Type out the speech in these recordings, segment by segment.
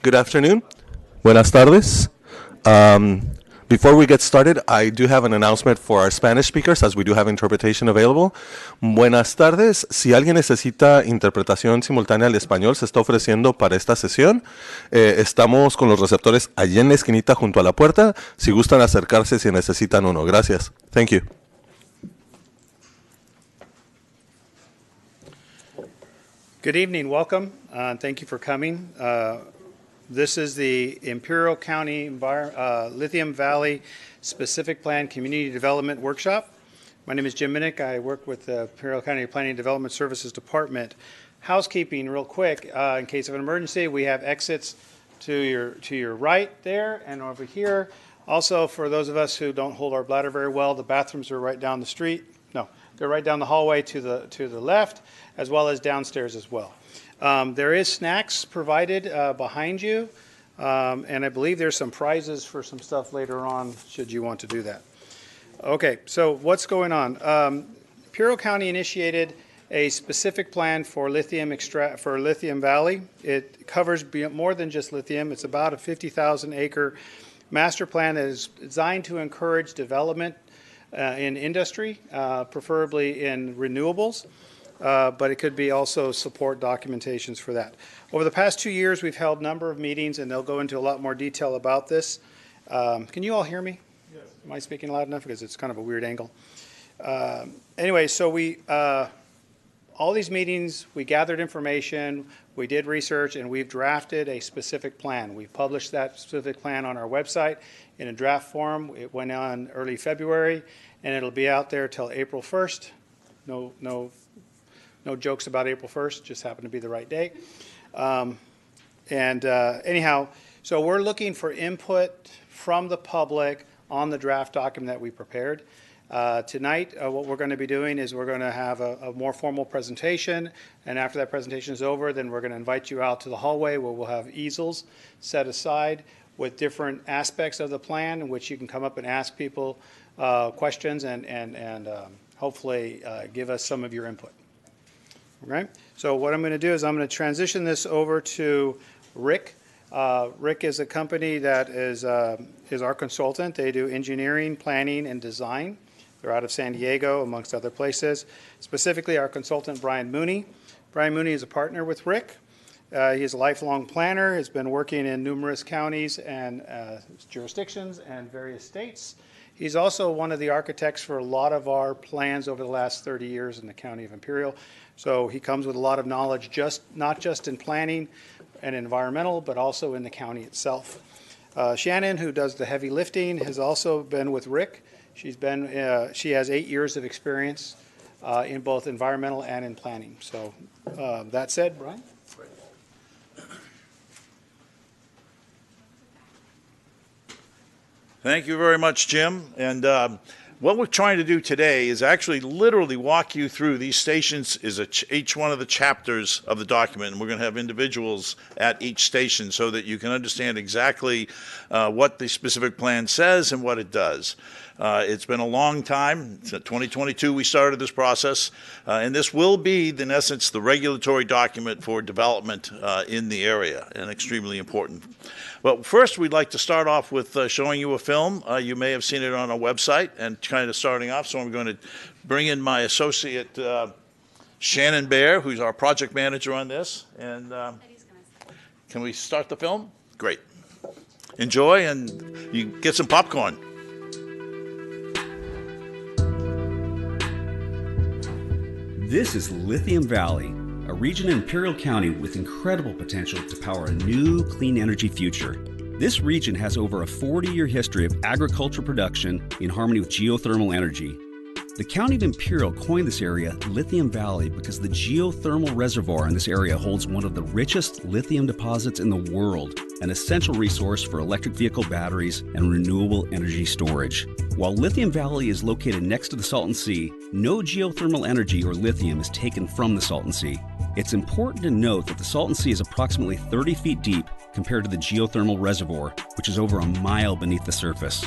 Good afternoon. Buenas tardes. Before we get started, I do have an announcement for our Spanish speakers, as we do have interpretation available. Buenas tardes. Si alguien necesita interpretación simultánea al español, se está ofreciendo para esta sesión. Estamos con los receptores allí en la esquinita junto a la puerta. Si gustan acercarse si necesitan uno. Gracias. Thank you. Good evening, welcome, and thank you for coming. This is the Imperial County Lithium Valley Specific Plan Community Development Workshop. My name is Jim Minnick. I work with the Imperial County Planning and Development Services Department. Housekeeping real quick, in case of an emergency, we have exits to your right there and over here. Also, for those of us who don't hold our bladder very well, the bathrooms are right down the street. No, they're right down the hallway to the left, as well as downstairs as well. There is snacks provided behind you, and I believe there's some prizes for some stuff later on should you want to do that. Okay, so what's going on? Imperial County initiated a specific plan for Lithium Valley. It covers more than just lithium. It's about a 50,000 acre master plan that is designed to encourage development in industry, preferably in renewables. But it could be also support documentations for that. Over the past 2 years, we've held a number of meetings, and they'll go into a lot more detail about this. Can you all hear me? Yes. Am I speaking loud enough? Because it's kind of a weird angle. Anyway, so all these meetings, we gathered information, we did research, and we've drafted a specific plan. We've published that specific plan on our website in a draft form. It went on early February, and it'll be out there till April 1st. No jokes about April 1st, just happened to be the right day. Anyhow, so we're looking for input from the public on the draft document that we prepared. Tonight, what we're going to be doing is we're going to have a more formal presentation, and after that presentation is over, then we're going to invite you out to the hallway where we'll have easels set aside with different aspects of the plan in which you can come up and ask people questions and hopefully give us some of your input. Right. So what I'm going to do is I'm going to transition this over to Rick. Rick is a company that is our consultant. They do engineering, planning, and design. They're out of San Diego, amongst other places. Specifically, our consultant, Brian Mooney. Brian Mooney is a partner with Rick. He is a lifelong planner, has been working in numerous counties and jurisdictions and various states. He's also one of the architects for a lot of our plans over the last 30 years in the County of Imperial. So he comes with a lot of knowledge, not just in planning and environmental, but also in the county itself. Shannon, who does the heavy lifting, has also been with Rick. She has 8 years of experience in both environmental and in planning. So that said, Brian? Thank you very much, Jim. And what we're trying to do today is actually literally walk you through these stations each one of the chapters of the document. And we're going to have individuals at each station so that you can understand exactly what the specific plan says and what it does. It's been a long time. It's 2022 we started this process. And this will be, in essence, the regulatory document for development in the area, and extremely important. Well, first we'd like to start off with showing you a film. You may have seen it on our website, and kind of starting off, so I'm going to bring in my associate Shannon Bear, who's our project manager on this. And can we start the film? Great. Enjoy, and you get some popcorn. This is Lithium Valley, a region in Imperial County with incredible potential to power a new clean energy future. This region has over a 40-year history of agricultural production in harmony with geothermal energy. The County of Imperial coined this area Lithium Valley because the geothermal reservoir in this area holds one of the richest lithium deposits in the world, an essential resource for electric vehicle batteries and renewable energy storage. While Lithium Valley is located next to the Salton Sea, no geothermal energy or lithium is taken from the Salton Sea. It's important to note that the Salton Sea is approximately 30 feet deep compared to the geothermal reservoir, which is over a mile beneath the surface.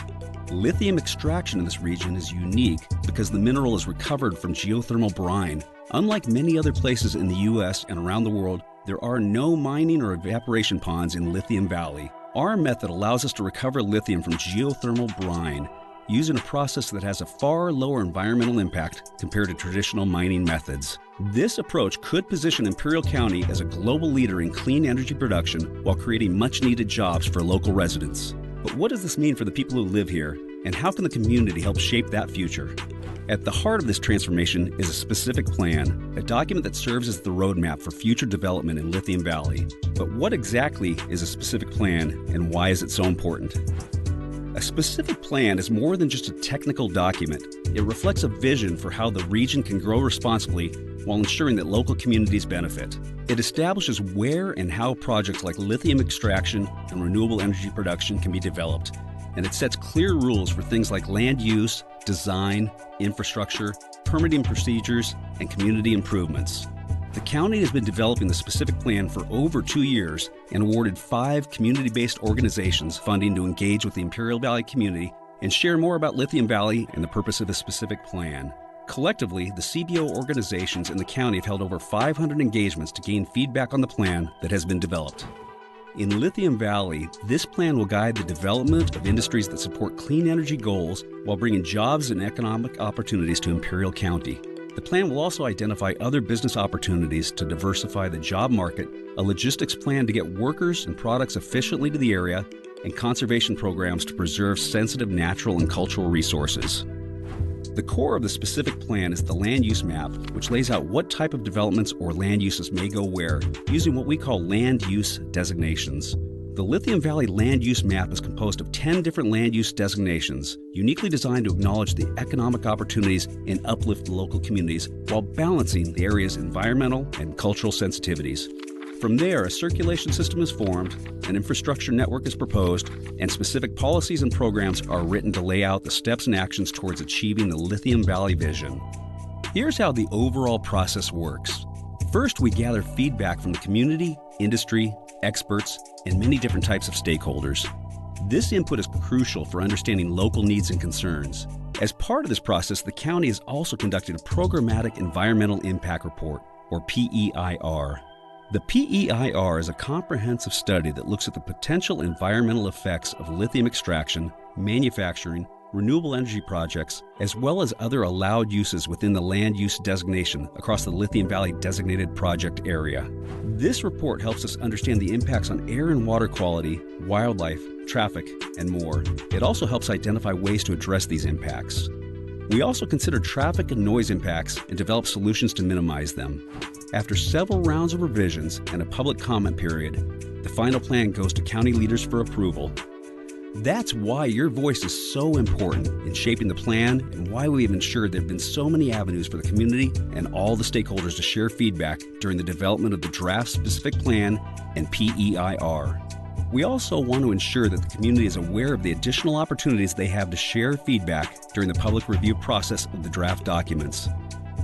Lithium extraction in this region is unique because the mineral is recovered from geothermal brine. Unlike many other places in the U.S. and around the world, There are no mining or evaporation ponds in Lithium Valley. Our method allows us to recover lithium from geothermal brine, using a process that has a far lower environmental impact compared to traditional mining methods. This approach could position Imperial County as a global leader in clean energy production while creating much-needed jobs for local residents. But what does this mean for the people who live here, and how can the community help shape that future? At the heart of this transformation is a specific plan, a document that serves as the roadmap for future development in Lithium Valley. But what exactly is a specific plan, and why is it so important? A specific plan is more than just a technical document. It reflects a vision for how the region can grow responsibly while ensuring that local communities benefit. It establishes where and how projects like lithium extraction and renewable energy production can be developed, and it sets clear rules for things like land use, design, infrastructure, permitting procedures, and community improvements. The county has been developing the specific plan for over 2 years and awarded 5 community-based organizations funding to engage with the Imperial Valley community and share more about Lithium Valley and the purpose of the specific plan. Collectively, the CBO organizations in the county have held over 500 engagements to gain feedback on the plan that has been developed. In Lithium Valley, this plan will guide the development of industries that support clean energy goals while bringing jobs and economic opportunities to Imperial County. The plan will also identify other business opportunities to diversify the job market, a logistics plan to get workers and products efficiently to the area, and conservation programs to preserve sensitive natural and cultural resources. The core of the specific plan is the land use map, which lays out what type of developments or land uses may go where, using what we call land use designations. The Lithium Valley land use map is composed of 10 different land use designations, uniquely designed to acknowledge the economic opportunities and uplift local communities while balancing the area's environmental and cultural sensitivities. From there, a circulation system is formed, an infrastructure network is proposed, and specific policies and programs are written to lay out the steps and actions towards achieving the Lithium Valley vision. Here's how the overall process works. First, we gather feedback from the community, industry, experts, and many different types of stakeholders. This input is crucial for understanding local needs and concerns. As part of this process, the county has also conducted a Programmatic Environmental Impact Report, or PEIR. The PEIR is a comprehensive study that looks at the potential environmental effects of lithium extraction, manufacturing, renewable energy projects, as well as other allowed uses within the land use designation across the Lithium Valley designated project area. This report helps us understand the impacts on air and water quality, wildlife, traffic, and more. It also helps identify ways to address these impacts. We also consider traffic and noise impacts and develop solutions to minimize them. After several rounds of revisions and a public comment period, the final plan goes to county leaders for approval. That's why your voice is so important in shaping the plan and why we've ensured there have been so many avenues for the community and all the stakeholders to share feedback during the development of the draft specific plan and PEIR. We also want to ensure that the community is aware of the additional opportunities they have to share feedback during the public review process of the draft documents.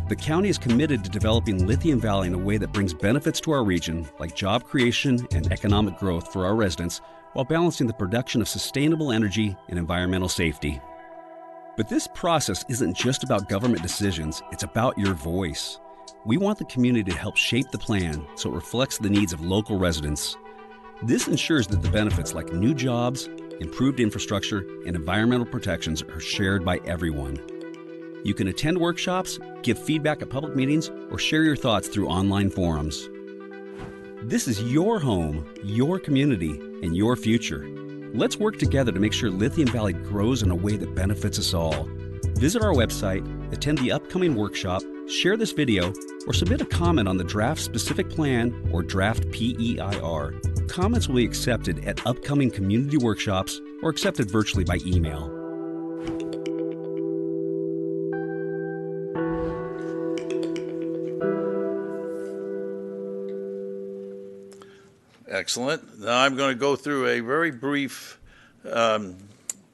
The county is committed to developing Lithium Valley in a way that brings benefits to our region, like job creation and economic growth for our residents, while balancing the production of sustainable energy and environmental safety. But this process isn't just about government decisions, it's about your voice. We want the community to help shape the plan so it reflects the needs of local residents. This ensures that the benefits like new jobs, improved infrastructure, and environmental protections are shared by everyone. You can attend workshops, give feedback at public meetings, or share your thoughts through online forums. This is your home, your community, and your future. Let's work together to make sure Lithium Valley grows in a way that benefits us all. Visit our website, attend the upcoming workshop, share this video, or submit a comment on the draft specific plan or draft PEIR. Comments will be accepted at upcoming community workshops or accepted virtually by email. Excellent. Now I'm going to go through a very brief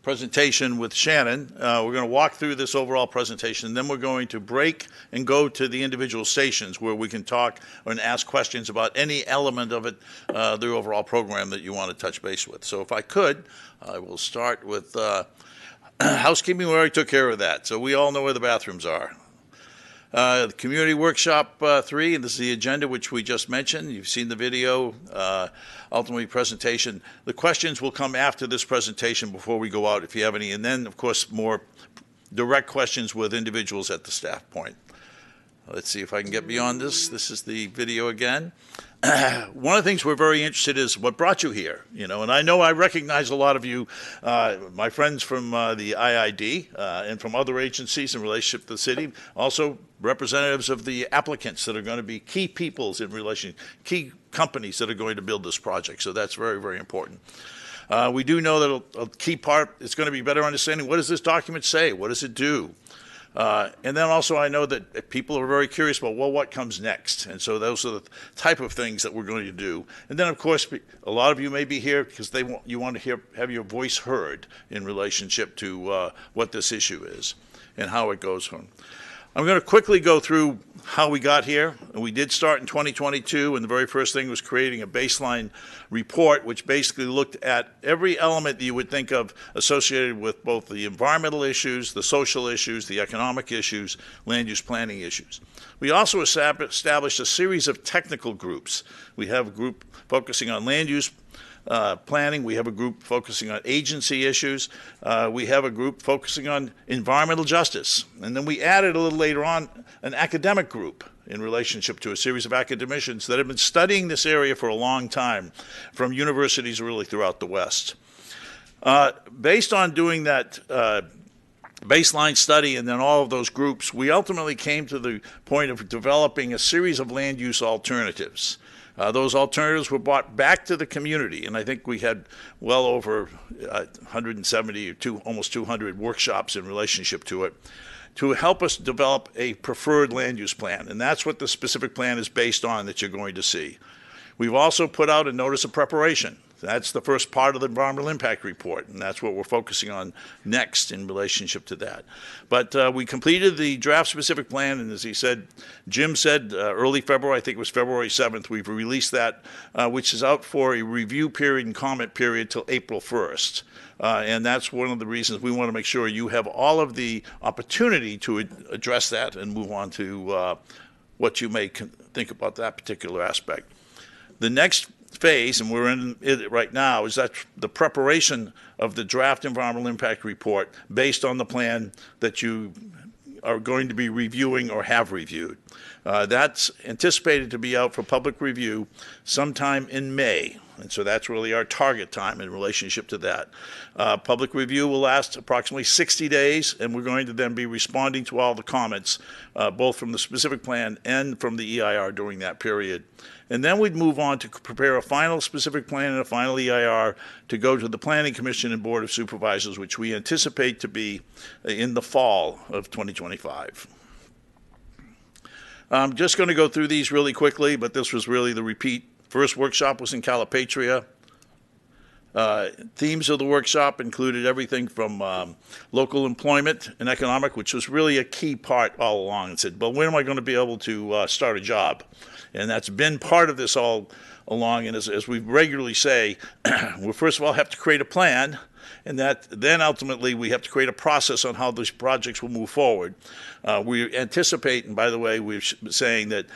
presentation with Shannon. We're going to walk through this overall presentation, and then we're going to break and go to the individual stations where we can talk and ask questions about any element of it, the overall program that you want to touch base with. So if I could, I will start with housekeeping. We already took care of that, so we all know where the bathrooms are. The Community Workshop 3, and this is the agenda which we just mentioned. You've seen the video, ultimately presentation. The questions will come after this presentation before we go out if you have any, and then, of course, more direct questions with individuals at the staff point. Let's see if I can get beyond this. This is the video again. One of the things we're very interested in is what brought you here, and I recognize a lot of you, my friends from the IID and from other agencies in relationship to the city, also representatives of the applicants that are going to be key peoples in relation, key companies that are going to build this project. So that's very, very important. We do know that a key part is going to be better understanding what does this document say? What does it do? And then also I know that people are very curious about, well, what comes next? And so those are the type of things that we're going to do. And then, of course, a lot of you may be here because you want to have your voice heard in relationship to what this issue is and how it goes from. I'm going to quickly go through how we got here. We did start in 2022, and the very first thing was creating a baseline report, which basically looked at every element that you would think of associated with both the environmental issues, the social issues, the economic issues, land use planning issues. We also established a series of technical groups. We have a group focusing on land use planning. We have a group focusing on agency issues. We have a group focusing on environmental justice. And then we added a little later on an academic group in relationship to a series of academicians that have been studying this area for a long time from universities really throughout the West. Based on doing that baseline study and then all of those groups, we ultimately came to the point of developing a series of land use alternatives. Those alternatives were brought back to the community, and I think we had well over 170 or almost 200 workshops in relationship to it to help us develop a preferred land use plan, and that's what the specific plan is based on that you're going to see. We've also put out a notice of preparation. That's the first part of the environmental impact report, and that's what we're focusing on next in relationship to that. But we completed the draft specific plan, and as he said, Jim said early February, I think it was February 7th, we've released that, which is out for a review period and comment period till April 1st. And that's one of the reasons we want to make sure you have all of the opportunity to address that and move on to what you may think about that particular aspect. The next phase, and we're in it right now, is that the preparation of the draft environmental impact report based on the plan that you are going to be reviewing or have reviewed. That's anticipated to be out for public review sometime in May. And so that's really our target time in relationship to that. Public review will last approximately 60 days, and we're going to then be responding to all the comments, both from the specific plan and from the EIR during that period. And then we'd move on to prepare a final specific plan and a final EIR to go to the Planning Commission and Board of Supervisors, which we anticipate to be in the fall of 2025. I'm just going to go through these really quickly, but this was really the repeat. First workshop was in Calipatria. Themes of the workshop included everything from local employment and economic, which was really a key part all along. It said, well, when am I going to be able to start a job? And that's been part of this all along. And as we regularly say, we first of all have to create a plan, and that then ultimately we have to create a process on how these projects will move forward. We anticipate, and by the way, we're saying that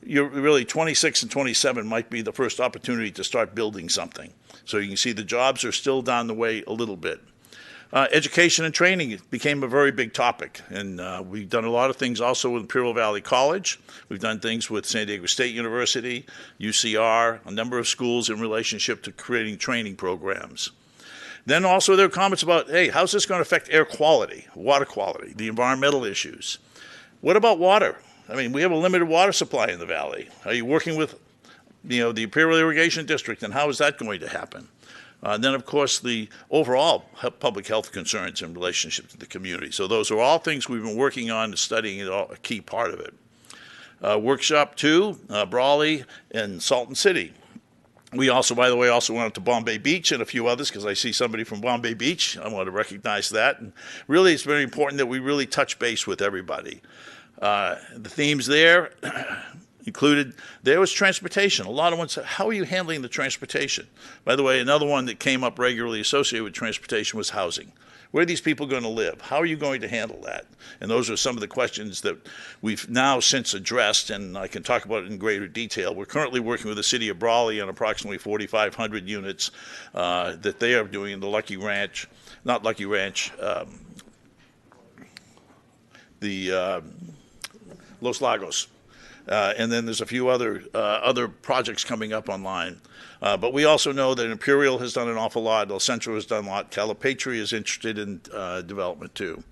you're really 26 and 27 might be the first opportunity to start building something. So you can see the jobs are still down the way a little bit. Education and training became a very big topic, and we've done a lot of things also with Imperial Valley College. We've done things with San Diego State University, UCR, a number of schools in relationship to creating training programs. Then also there are comments about, hey, how's this going to affect air quality, water quality, the environmental issues? What about water? I mean, we have a limited water supply in the valley. Are you working with, the Imperial Irrigation District, and how is that going to happen? And then, of course, the overall public health concerns in relationship to the community. So those are all things we've been working on and studying, a key part of it. Workshop 2, Brawley and Salton City. We also, by the way, also went up to Bombay Beach and a few others, because I see somebody from Bombay Beach. I want to recognize that. And really, it's very important that we really touch base with everybody. The themes there, included, there was transportation. A lot of ones said, how are you handling the transportation? By the way, another one that came up regularly associated with transportation was housing. Where are these people going to live? How are you going to handle that? And those are some of the questions that we've now since addressed, and I can talk about it in greater detail. We're currently working with the city of Brawley on approximately 4,500 units that they are doing in the Lucky Ranch, not Lucky Ranch, the Los Lagos. And then there's a few other projects coming up online. But we also know that Imperial has done an awful lot, El Centro has done a lot, Calipatria is interested in development too.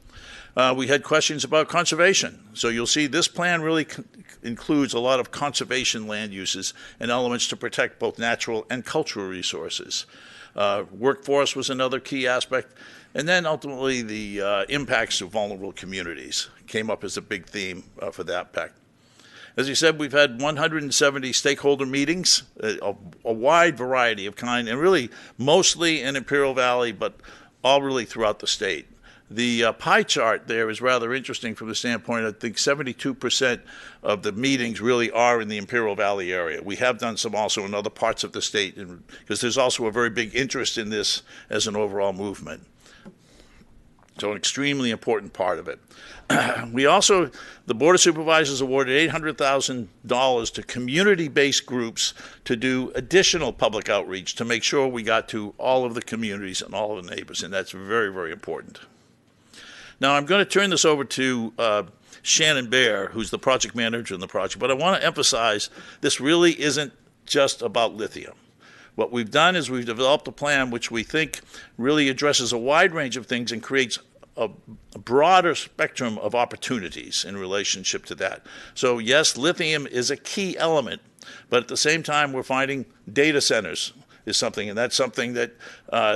We had questions about conservation. So you'll see this plan really includes a lot of conservation land uses and elements to protect both natural and cultural resources. Workforce was another key aspect. And then ultimately the impacts of vulnerable communities came up as a big theme for that pact. As you said, we've had 170 stakeholder meetings, a wide variety of kind, and really mostly in Imperial Valley, but all really throughout the state. The pie chart there is rather interesting from the standpoint, I think 72% of the meetings really are in the Imperial Valley area. We have done some also in other parts of the state, because there's also a very big interest in this as an overall movement. So an extremely important part of it. We also, the Board of Supervisors awarded $800,000 to community-based groups to do additional public outreach to make sure we got to all of the communities and all of the neighbors, and that's very, very important. Now I'm going to turn this over to Shannon Bear, who's the project manager in the project, but I want to emphasize this really isn't just about lithium. What we've done is we've developed a plan which we think really addresses a wide range of things and creates a broader spectrum of opportunities in relationship to that. So yes, lithium is a key element, but at the same time we're finding data centers is something, and that's something that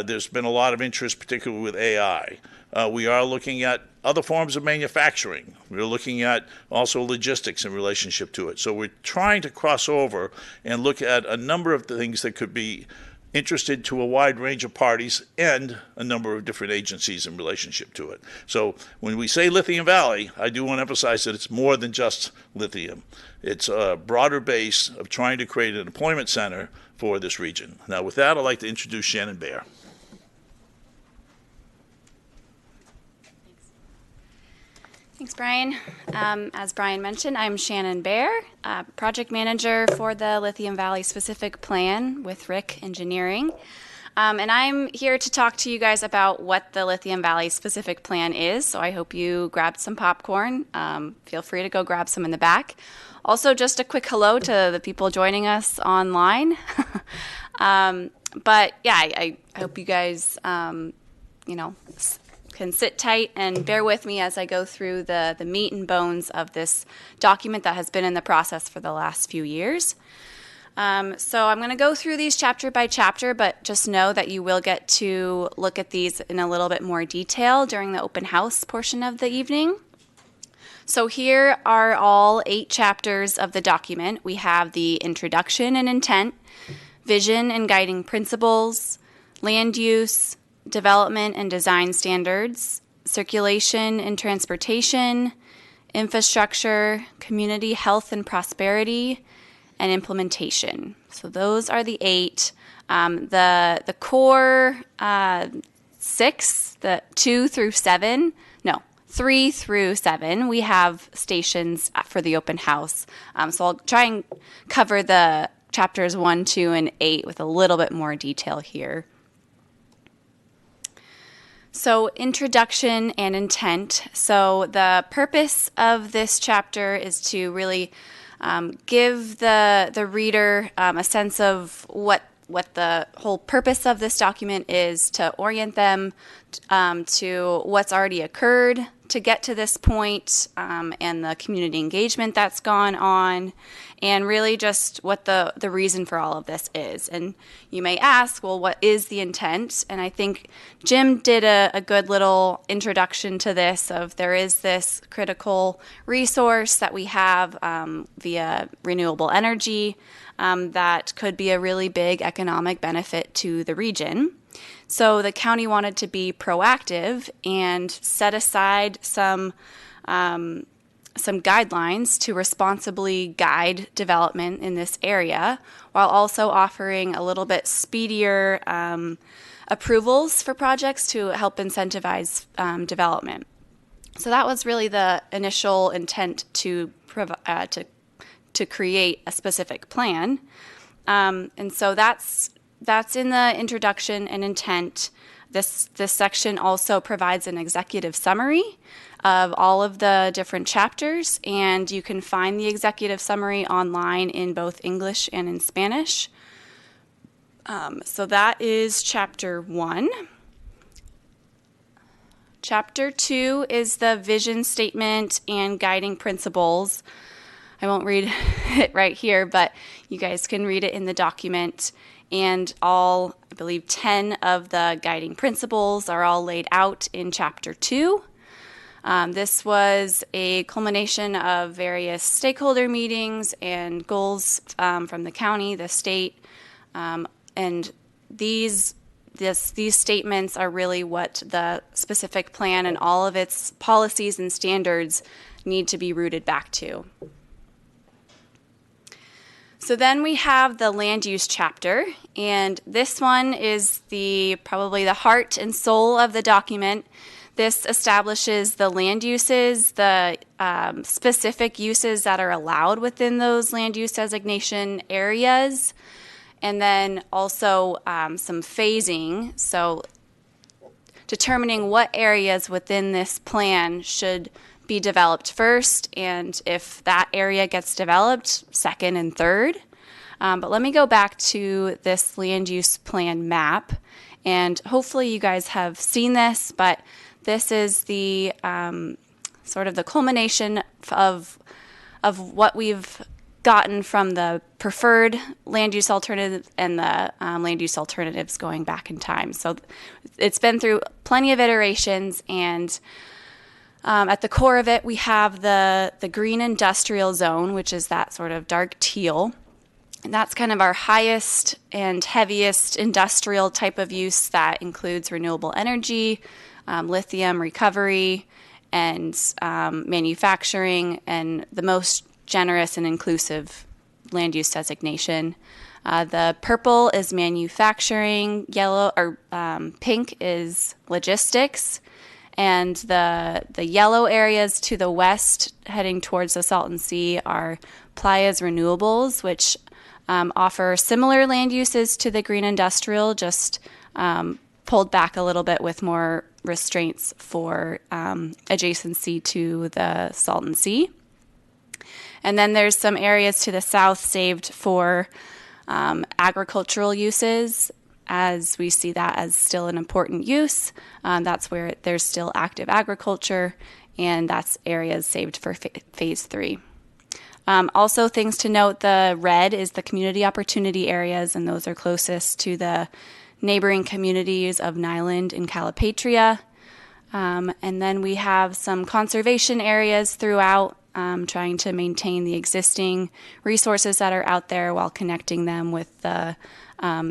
there's been a lot of interest, particularly with AI. We are looking at other forms of manufacturing. We're looking at also logistics in relationship to it. So we're trying to cross over and look at a number of things that could be interested to a wide range of parties and a number of different agencies in relationship to it. So when we say Lithium Valley, I do want to emphasize that it's more than just lithium. It's a broader base of trying to create an employment center for this region. Now with that, I'd like to introduce Shannon Bear. Thanks, Brian. As Brian mentioned, I'm Shannon Bear, project manager for the Lithium Valley Specific Plan with Rick Engineering. And I'm here to talk to you guys about what the Lithium Valley Specific Plan is. So I hope you grabbed some popcorn. Feel free to go grab some in the back. Also, just a quick hello to the people joining us online. But yeah, I hope you guys, can sit tight and bear with me as I go through the meat and bones of this document that has been in the process for the last few years. So I'm going to go through these chapter by chapter, but just know that you will get to look at these in a little bit more detail during the open house portion of the evening. So here are all 8 chapters of the document. We have the introduction and intent, vision and guiding principles, land use, development and design standards, circulation and transportation, infrastructure, community health and prosperity, and implementation. So those are the 8. The core 6, the 3 through 7, we have stations for the open house. So I'll try and cover the chapters 1, 2, and 8 with a little bit more detail here. So introduction and intent. So the purpose of this chapter is to really give the reader a sense of what the whole purpose of this document is, to orient them to what's already occurred to get to this point, and the community engagement that's gone on, and really just what the reason for all of this is. And you may ask, well, what is the intent? And I think Jim did a good little introduction to this of there is this critical resource that we have via renewable energy that could be a really big economic benefit to the region. So the county wanted to be proactive and set aside some some guidelines to responsibly guide development in this area, while also offering a little bit speedier approvals for projects to help incentivize development. So that was really the initial intent to create a specific plan. And so that's in the introduction and intent. This section also provides an executive summary of all of the different chapters, and you can find the executive summary online in both English and in Spanish. So that is Chapter 1. Chapter 2 is the vision statement and guiding principles. I won't read it right here, but you guys can read it in the document. And all, I believe, 10 of the guiding principles are all laid out in Chapter 2. This was a culmination of various stakeholder meetings and goals from the county, the state, and these statements are really what the specific plan and all of its policies and standards need to be rooted back to. So then we have the land use chapter, and this one is probably the heart and soul of the document. This establishes the land uses, the specific uses that are allowed within those land use designation areas, and then also some phasing, so determining what areas within this plan should be developed first, and if that area gets developed, second and third. But let me go back to this land use plan map, and hopefully you guys have seen this, but this is the sort of the culmination of what we've gotten from the preferred land use alternative and the land use alternatives going back in time. So it's been through plenty of iterations, and at the core of it, we have the green industrial zone, which is that sort of dark teal. And that's kind of our highest and heaviest industrial type of use that includes renewable energy, lithium recovery, and manufacturing, and the most generous and inclusive land use designation. The purple is manufacturing, yellow or pink is logistics, and the yellow areas to the west heading towards the Salton Sea are Playa's Renewables, which offer similar land uses to the green industrial, just pulled back a little bit with more restraints for adjacency to the Salton Sea. And then there's some areas to the south saved for agricultural uses, as we see that as still an important use. That's where there's still active agriculture, and that's areas saved for phase 3. Also, things to note, the red is the community opportunity areas, and those are closest to the neighboring communities of Nyland and Calipatria. And then we have some conservation areas throughout, trying to maintain the existing resources that are out there while connecting them with the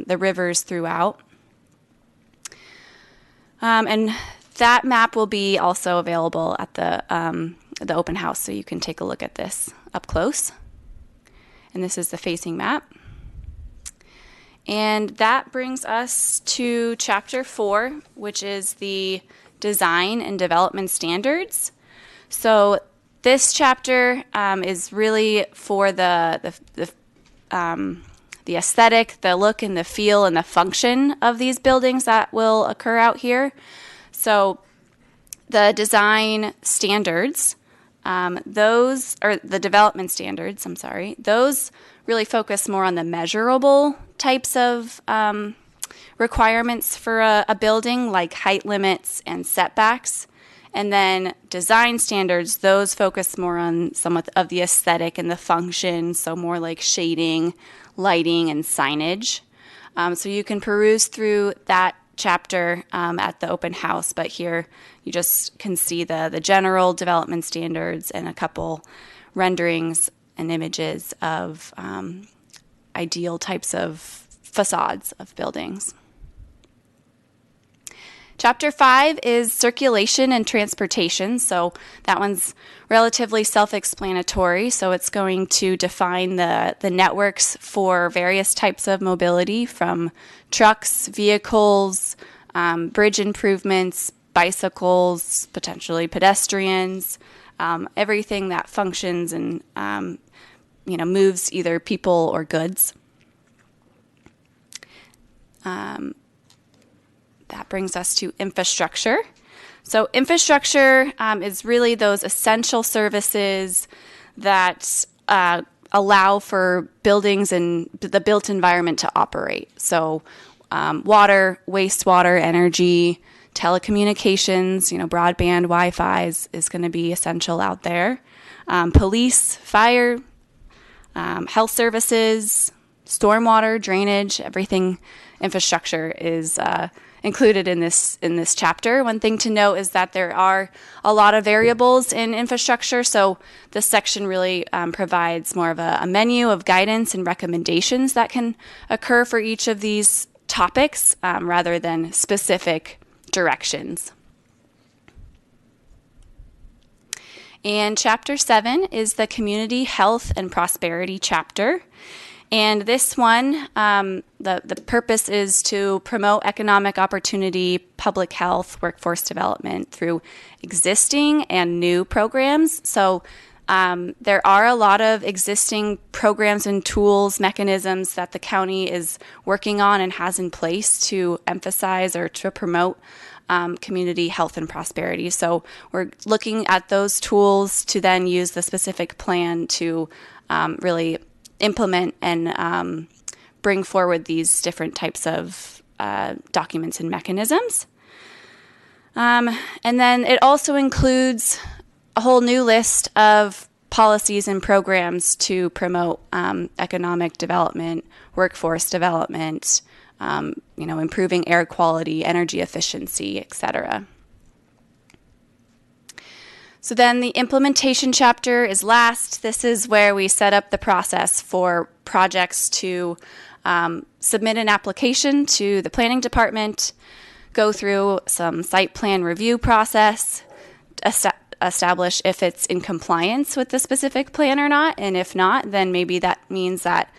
rivers throughout. And that map will be also available at the open house, so you can take a look at this up close. And this is the facing map. And that brings us to Chapter 4, which is the design and development standards. So this chapter is really for the aesthetic, the look and the feel and the function of these buildings that will occur out here. So the design standards, those, or the development standards, I'm sorry, those really focus more on the measurable types of requirements for a building, like height limits and setbacks. And then design standards, those focus more on some of the aesthetic and the function, so more like shading, lighting, and signage. So you can peruse through that chapter at the open house, but here you just can see the general development standards and a couple renderings and images of ideal types of facades of buildings. Chapter 5 is circulation and transportation. So that one's relatively self-explanatory. So it's going to define the networks for various types of mobility, from trucks, vehicles, bridge improvements, bicycles, potentially pedestrians, everything that functions and moves either people or goods. That brings us to infrastructure. So infrastructure is really those essential services that allow for buildings and the built environment to operate. So water, wastewater, energy, telecommunications, broadband, Wi-Fi is going to be essential out there. Police, fire, health services, stormwater, drainage, everything infrastructure is included in this chapter. One thing to note is that there are a lot of variables in infrastructure, so this section really provides more of a menu of guidance and recommendations that can occur for each of these topics rather than specific directions. And chapter 7 is the community health and prosperity chapter. And this one, the purpose is to promote economic opportunity, public health, workforce development through existing and new programs. So there are a lot of existing programs and tools, mechanisms that the county is working on and has in place to emphasize or to promote community health and prosperity. So we're looking at those tools to then use the specific plan to really implement and bring forward these different types of documents and mechanisms. And then it also includes a whole new list of policies and programs to promote economic development, workforce development, improving air quality, energy efficiency, etc. So then the implementation chapter is last. This is where we set up the process for projects to submit an application to the planning department, go through some site plan review process, establish if it's in compliance with the specific plan or not, and if not, then maybe that means that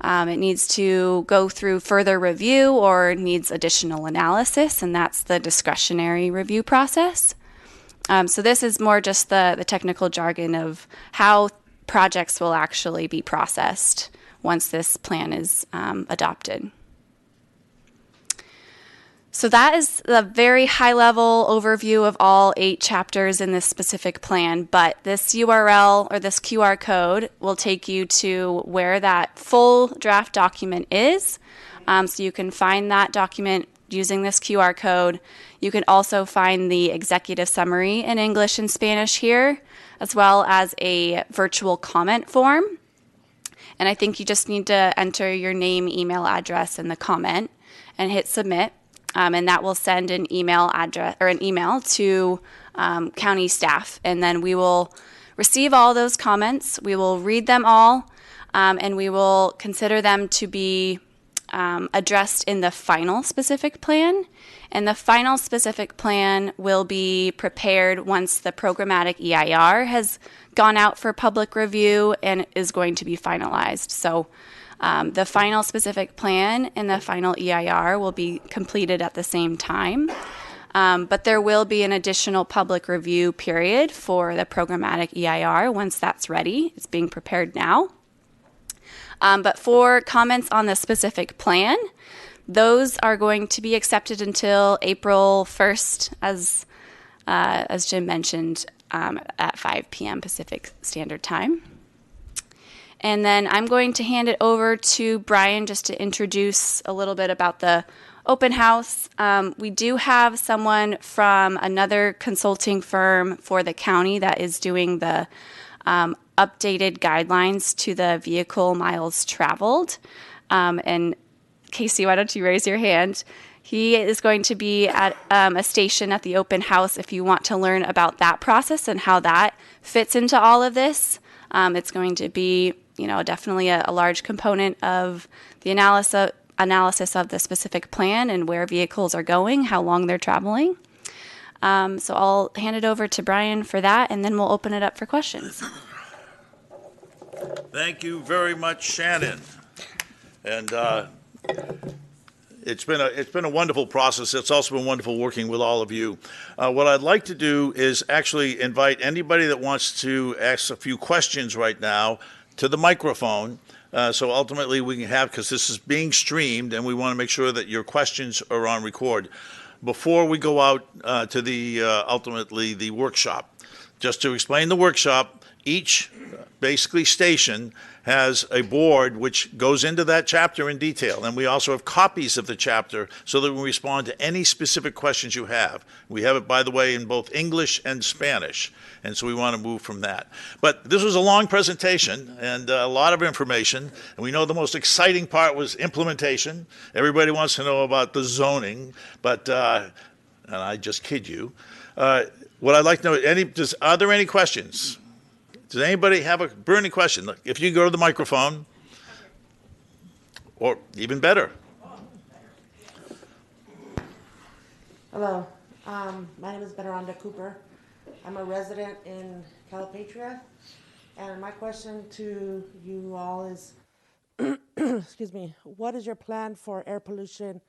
it needs to go through further review or needs additional analysis, and that's the discretionary review process. So this is more just the technical jargon of how projects will actually be processed once this plan is adopted. So that is the very high-level overview of all 8 chapters in this specific plan, but this URL or this QR code will take you to where that full draft document is. So you can find that document using this QR code. You can also find the executive summary in English and Spanish here, as well as a virtual comment form. And I think you just need to enter your name, email address in the comment and hit submit. And that will send an email address or an email to county staff. And then we will receive all those comments. We will read them all, and we will consider them to be addressed in the final specific plan. And the final specific plan will be prepared once the programmatic EIR has gone out for public review and is going to be finalized. So the final specific plan and the final EIR will be completed at the same time. But there will be an additional public review period for the programmatic EIR once that's ready. It's being prepared now. But for comments on the specific plan, those are going to be accepted until April 1st, as Jim mentioned, at 5 p.m. Pacific Standard Time. And then I'm going to hand it over to Brian just to introduce a little bit about the open house. We do have someone from another consulting firm for the county that is doing the updated guidelines to the vehicle miles traveled. And Casey, why don't you raise your hand? He is going to be at a station at the open house if you want to learn about that process and how that fits into all of this. It's going to be, definitely a large component of the analysis of the specific plan and where vehicles are going, how long they're traveling. So I'll hand it over to Brian for that, and then we'll open it up for questions. Thank you very much, Shannon. And it's been a wonderful process. It's also been wonderful working with all of you. What I'd like to do is actually invite anybody that wants to ask a few questions right now to the microphone. So ultimately we can have, because this is being streamed, and we want to make sure that your questions are on record. Before we go out to the ultimately the workshop, just to explain the workshop, each basically station has a board which goes into that chapter in detail, and we also have copies of the chapter so that we can respond to any specific questions you have. We have it, by the way, in both English and Spanish, and so we want to move from that. But this was a long presentation and a lot of information, and we know the most exciting part was implementation. Everybody wants to know about the zoning, but and I just kid you. What I'd like to know, are there any questions? Does anybody have a burning question? Look, if you go to the microphone, or even better. Hello, my name is Veneranda Cooper. I'm a resident in Calipatria, and my question to you all is, excuse me, what is your plan for air pollution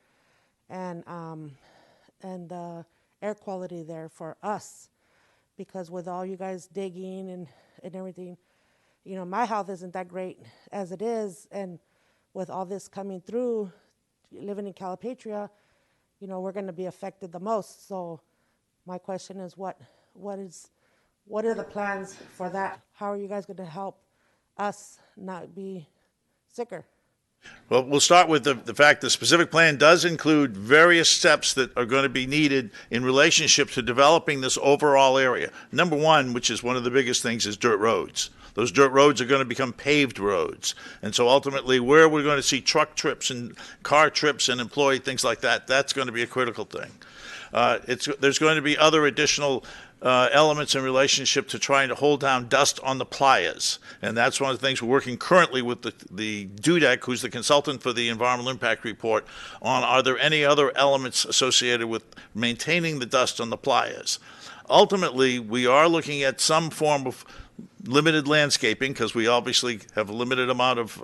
and air quality there for us? Because with all you guys digging and everything, you know, my health isn't that great as it is, and with all this coming through, living in Calipatria, you know, we're going to be affected the most. So my question is, what are the plans for that? How are you guys going to help us not be sicker? Well, we'll start with the fact the specific plan does include various steps that are going to be needed in relationship to developing this overall area. Number one, which is one of the biggest things, is dirt roads. Those dirt roads are going to become paved roads. And so ultimately, where we're going to see truck trips and car trips and employee things like that, that's going to be a critical thing. There's going to be other additional elements in relationship to trying to hold down dust on the playas. And that's one of the things we're working currently with the DUDEC, who's the consultant for the environmental impact report, on are there any other elements associated with maintaining the dust on the playas. Ultimately, we are looking at some form of limited landscaping because we obviously have a limited amount of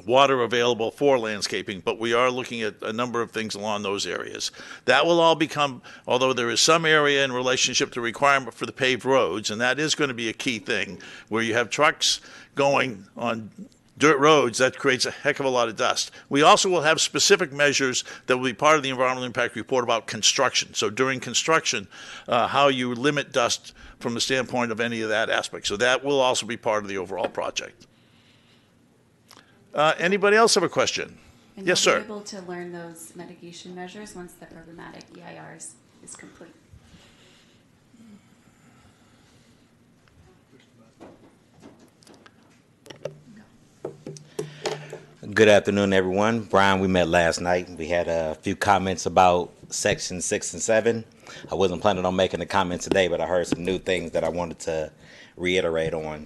water available for landscaping, but we are looking at a number of things along those areas. That will all become, although there is some area in relationship to requirement for the paved roads, and that is going to be a key thing, where you have trucks going on dirt roads, that creates a heck of a lot of dust. We also will have specific measures that will be part of the environmental impact report about construction. So during construction, how you limit dust from the standpoint of any of that aspect. So that will also be part of the overall project. Anybody else have a question? And Yes, you'll sir. be able to learn those mitigation measures once the programmatic EIRs is complete. Good afternoon, everyone. Brian, we met last night. We had a few comments about Section 6 and 7. I wasn't planning on making a comment today, but I heard some new things that I wanted to reiterate on.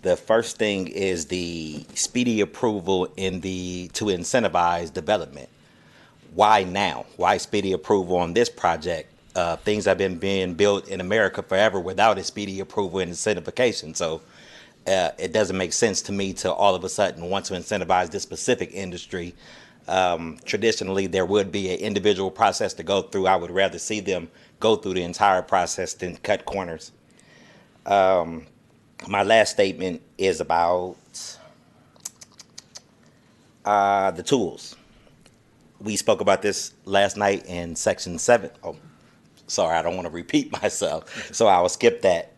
The first thing is the speedy approval to incentivize development. Why now? Why speedy approval on this project? Things have been being built in America forever without a speedy approval and incentivization. So it doesn't make sense to me to all of a sudden want to incentivize this specific industry. Traditionally, there would be an individual process to go through. I would rather see them go through the entire process than cut corners. My last statement is about the tools. We spoke about this last night in Section 7. Oh, sorry, I don't want to repeat myself. So I will skip that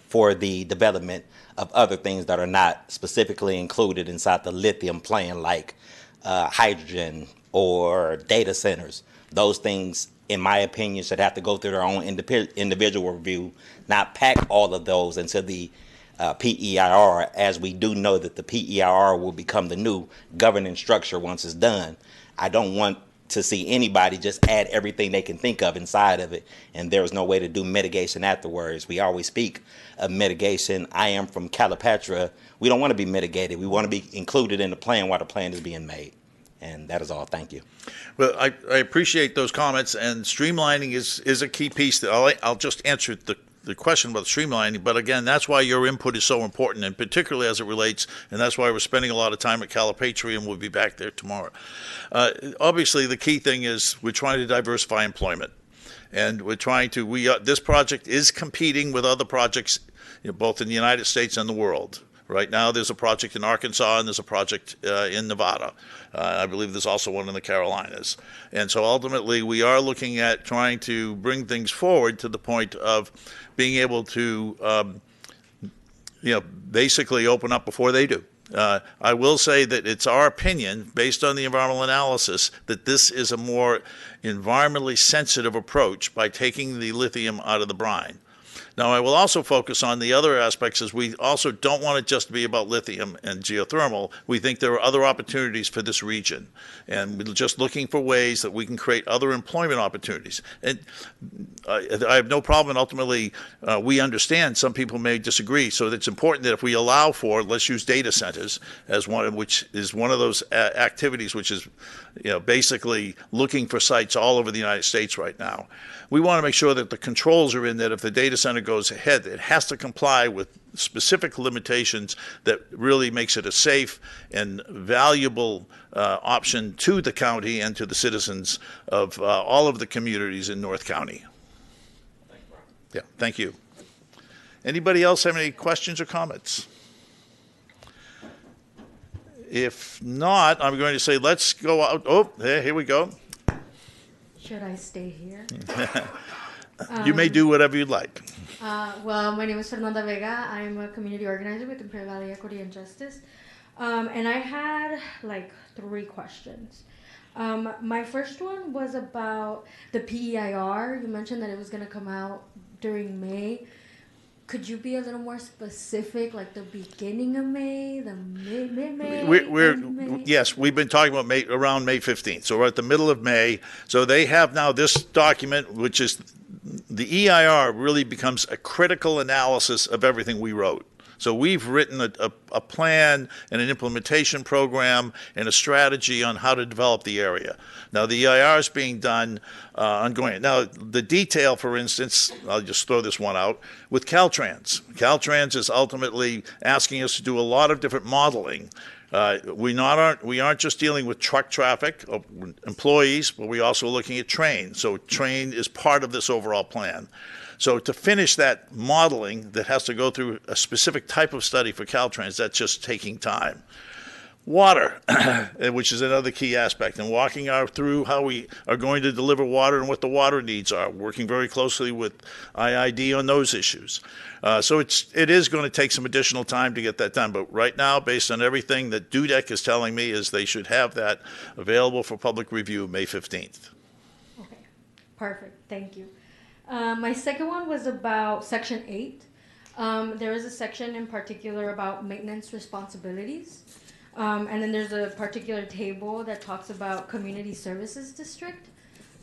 for the development of other things that are not specifically included inside the lithium plan, like hydrogen or data centers. Those things, in my opinion, should have to go through their own individual review, not pack all of those into the PEIR, as we do know that the PEIR will become the new governing structure once it's done. I don't want to see anybody just add everything they can think of inside of it, and there's no way to do mitigation afterwards. We always speak of mitigation. I am from Calipatria. We don't want to be mitigated. We want to be included in the plan while the plan is being made. And that is all. Thank you. Well, I appreciate those comments, and streamlining is a key piece. I'll just answer the question about streamlining, but again, that's why your input is so important, and particularly as it relates, and that's why we're spending a lot of time at Calipatria, and we'll be back there tomorrow. Obviously, the key thing is we're trying to diversify employment, and we're trying to, this project is competing with other projects, both in the United States and the world. Right now, there's a project in Arkansas, and there's a project in Nevada. I believe there's also one in the Carolinas. And so ultimately, we are looking at trying to bring things forward to the point of being able to, basically open up before they do. I will say that it's our opinion, based on the environmental analysis, that this is a more environmentally sensitive approach by taking the lithium out of the brine. Now, I will also focus on the other aspects, as we also don't want it just to be about lithium and geothermal. We think there are other opportunities for this region, and we're just looking for ways that we can create other employment opportunities. And I have no problem, and ultimately, we understand some people may disagree, so it's important that if we allow for, let's use data centers as one, which is one of those activities which is, basically looking for sites all over the United States right now. We want to make sure that the controls are in, that if the data center goes ahead, it has to comply with specific limitations that really makes it a safe and valuable option to the county and to the citizens of all of the communities in North County. Yeah, thank you. Anybody else have any questions or comments? If not, I'm going to say let's go out. Oh, here we go. Should I stay here? You may do whatever you'd like. Well, my name is Fernanda Vega. I'm a community organizer with Imperial Valley Equity and Justice. And I had like 3 questions. My first one was about the PEIR. You mentioned that it was going to come out during May. Could you be a little more specific, like the beginning of May, the mid-May? Yes, we've been talking about around May 15th. So we're at the middle of May. So they have now this document, which is the EIR really becomes a critical analysis of everything we wrote. So we've written a plan and an implementation program and a strategy on how to develop the area. Now, the EIR is being done ongoing. Now, the detail, for instance, I'll just throw this one out, with Caltrans. Caltrans is ultimately asking us to do a lot of different modeling. We aren't just dealing with truck traffic, employees, but we're also looking at train. So train is part of this overall plan. So to finish that modeling that has to go through a specific type of study for Caltrans, that's just taking time. Water, which is another key aspect, and walking through how we are going to deliver water and what the water needs are, working very closely with IID on those issues. So it is going to take some additional time to get that done, but right now, based on everything that DUDEC is telling me, is they should have that available for public review May 15th. Okay, perfect, thank you. My second one was about Section 8. There is a section in particular about maintenance responsibilities. And then there's a particular table that talks about community services district.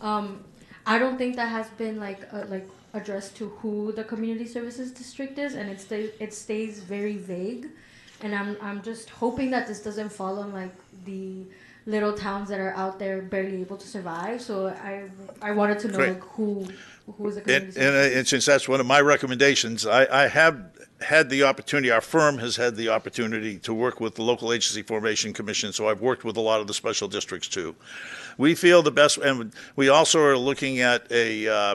I don't think that has been like addressed to who the community services district is, and it stays very vague. And I'm just hoping that this doesn't fall on like the little towns that are out there barely able to survive. So I wanted to know like who is the community services. And since that's one of my recommendations, I have had the opportunity, our firm has had the opportunity to work with the Local Agency Formation Commission, so I've worked with a lot of the special districts too. We feel the best, and we also are looking at a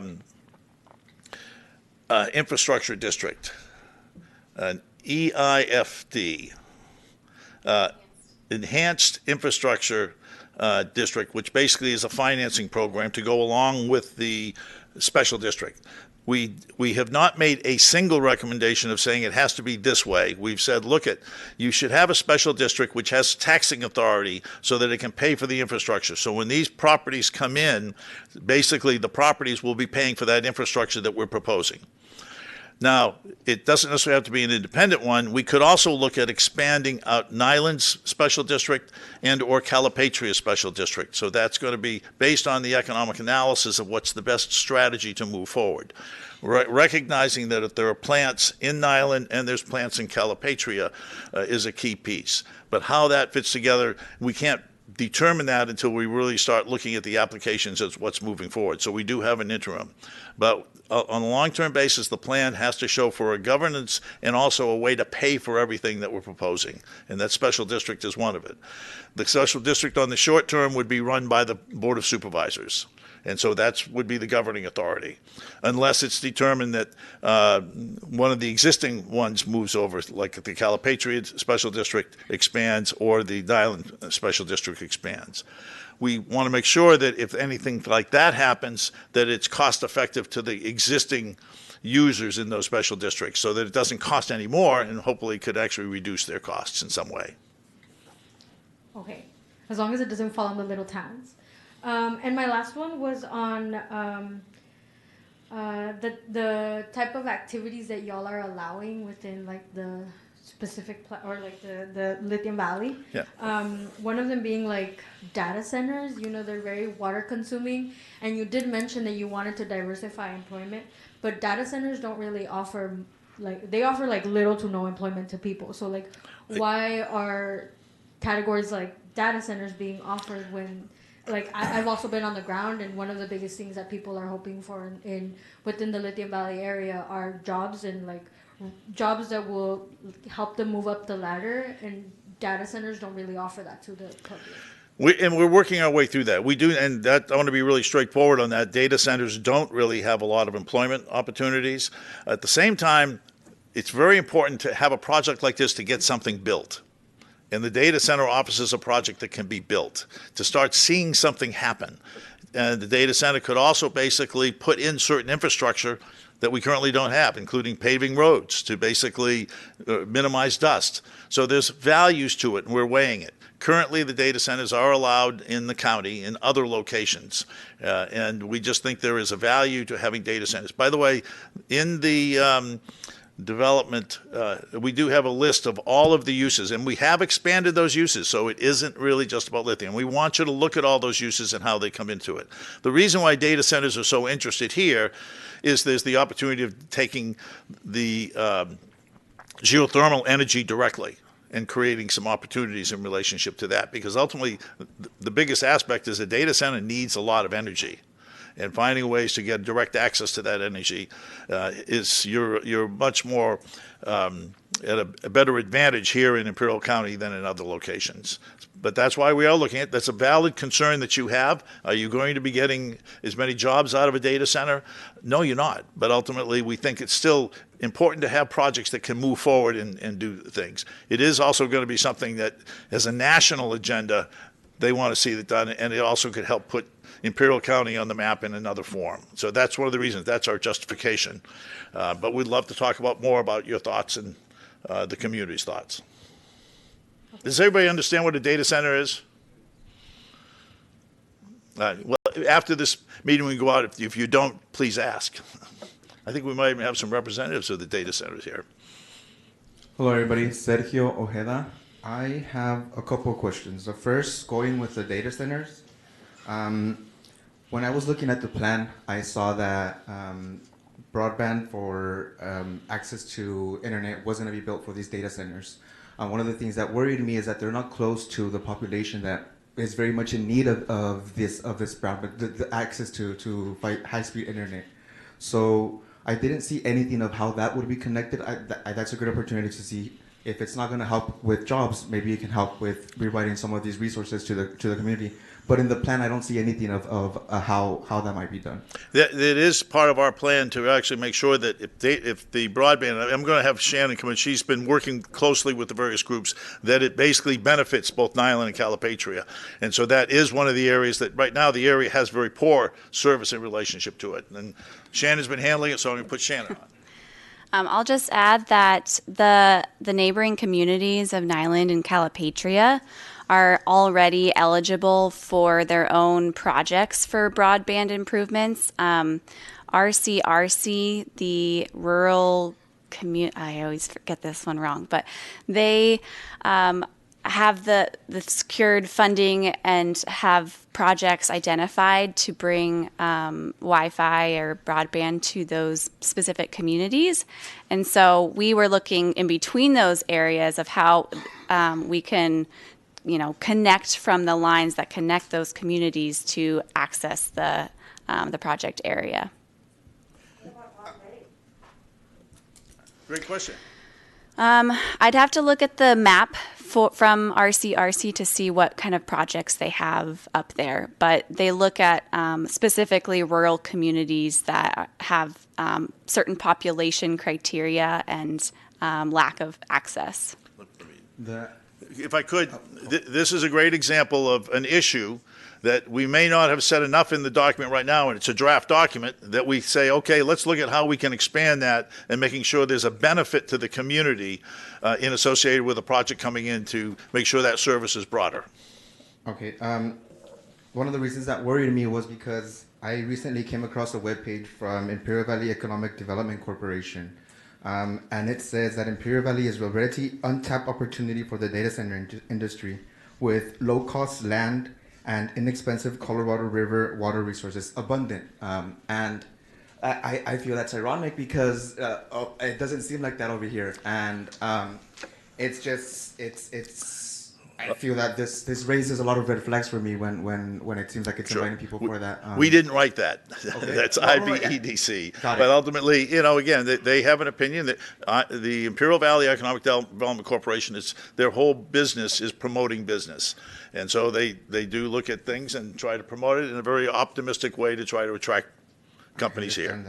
infrastructure district, an EIFD, Enhanced Infrastructure District, which basically is a financing program to go along with the special district. We have not made a single recommendation of saying it has to be this way. We've said, look, you should have a special district which has taxing authority so that it can pay for the infrastructure. So when these properties come in, basically the properties will be paying for that infrastructure that we're proposing. Now, it doesn't necessarily have to be an independent one. We could also look at expanding out Nyland's special district and or Calipatria special district. So that's going to be based on the economic analysis of what's the best strategy to move forward. Recognizing that if there are plants in Nyland and there's plants in Calipatria is a key piece. But how that fits together, we can't determine that until we really start looking at the applications as what's moving forward. So we do have an interim. But on a long-term basis, the plan has to show for a governance and also a way to pay for everything that we're proposing. And that special district is one of it. The special district on the short term would be run by the Board of Supervisors. And so that would be the governing authority, unless it's determined that one of the existing ones moves over, like the Calipatria Special District expands or the Island Special District expands. We want to make sure that if anything like that happens, that it's cost effective to the existing users in those special districts so that it doesn't cost any more and hopefully could actually reduce their costs in some way. Okay, as long as it doesn't fall on the little towns. And my last one was on the type of activities that y'all are allowing within like the specific or like the Lithium Valley. Yeah. One of them being like data centers. You know, they're very water consuming, and you did mention that you wanted to diversify employment, but data centers don't really offer they offer like little to no employment to people. So like, why are categories like data centers being offered when like I've also been on the ground, and one of the biggest things that people are hoping for within the Lithium Valley area are jobs, and like jobs that will help them move up the ladder, and data centers don't really offer that to the public. We're working our way through that. We do, and that I want to be really straightforward on that. Data centers don't really have a lot of employment opportunities. At the same time, it's very important to have a project like this to get something built. And the data center office is a project that can be built to start seeing something happen. And the data center could also basically put in certain infrastructure that we currently don't have, including paving roads to basically minimize dust. So there's values to it, and we're weighing it. Currently, the data centers are allowed in the county in other locations, and we just think there is a value to having data centers. By the way, in the development, we do have a list of all of the uses, and we have expanded those uses, so it isn't really just about lithium. We want you to look at all those uses and how they come into it. The reason why data centers are so interested here is there's the opportunity of taking the geothermal energy directly and creating some opportunities in relationship to that, because ultimately the biggest aspect is a data center needs a lot of energy. And finding ways to get direct access to that energy is you're much more at a better advantage here in Imperial County than in other locations. But that's why we are looking at. That's a valid concern that you have. Are you going to be getting as many jobs out of a data center? No, you're not. But ultimately, we think it's still important to have projects that can move forward and do things. It is also going to be something that, as a national agenda, they want to see that done, and it also could help put Imperial County on the map in another form. So that's one of the reasons. That's our justification. But we'd love to talk more about your thoughts and the community's thoughts. Does everybody understand what a data center is? Well, after this meeting, we go out. If you don't, please ask. I think we might even have some representatives of the data centers here. Hello, everybody. Sergio Ojeda. I have a couple of questions. The first, going with the data centers. When I was looking at the plan, I saw that broadband for access to internet was going to be built for these data centers. One of the things that worried me is that they're not close to the population that is very much in need of this broadband, the access to high-speed internet. So I didn't see anything of how that would be connected. That's a good opportunity to see if it's not going to help with jobs, maybe it can help with providing some of these resources to the community. But in the plan, I don't see anything of how that might be done. It is part of our plan to actually make sure that if the broadband, I'm going to have Shannon come in, she's been working closely with the various groups, that it basically benefits both Niland and Calipatria. And so that is one of the areas that right now the area has very poor service in relationship to it. And Shannon's been handling it, so I'm going to put Shannon on. I'll just add that the neighboring communities of Niland and Calipatria are already eligible for their own projects for broadband improvements. RCRC, the rural community, I always get this one wrong, but they have the secured funding and have projects identified to bring Wi-Fi or broadband to those specific communities. And so we were looking in between those areas of how we can connect from the lines that connect those communities to access the project area. Great question. I'd have to look at the map from RCRC to see what kind of projects they have up there, but they look at specifically rural communities that have certain population criteria and lack of access. If I could, this is a great example of an issue that we may not have said enough in the document right now, and it's a draft document, that we say, okay, let's look at how we can expand that and making sure there's a benefit to the community in associated with a project coming in to make sure that service is broader. Okay. One of the reasons that worried me was because I recently came across a webpage from Imperial Valley Economic Development Corporation. And it says that Imperial Valley is a relatively untapped opportunity for the data center industry with low-cost land and inexpensive Colorado River water resources abundant. And I feel that's ironic because it doesn't seem like that over here. And I feel that this raises a lot of red flags for me when it seems like it's inviting people for that. We didn't write that. Okay. That's IBEDC. Got it. But ultimately, again, they have an opinion that the Imperial Valley Economic Development Corporation, their whole business is promoting business. And so they do look at things and try to promote it in a very optimistic way to try to attract companies here.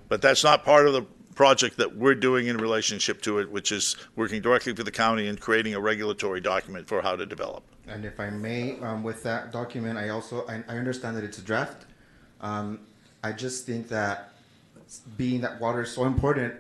But that's not part of the project that we're doing in relationship to it, which is working directly with the county and creating a regulatory document for how to develop. And if I may, with that document, I understand that it's a draft. I just think that being that water is so important,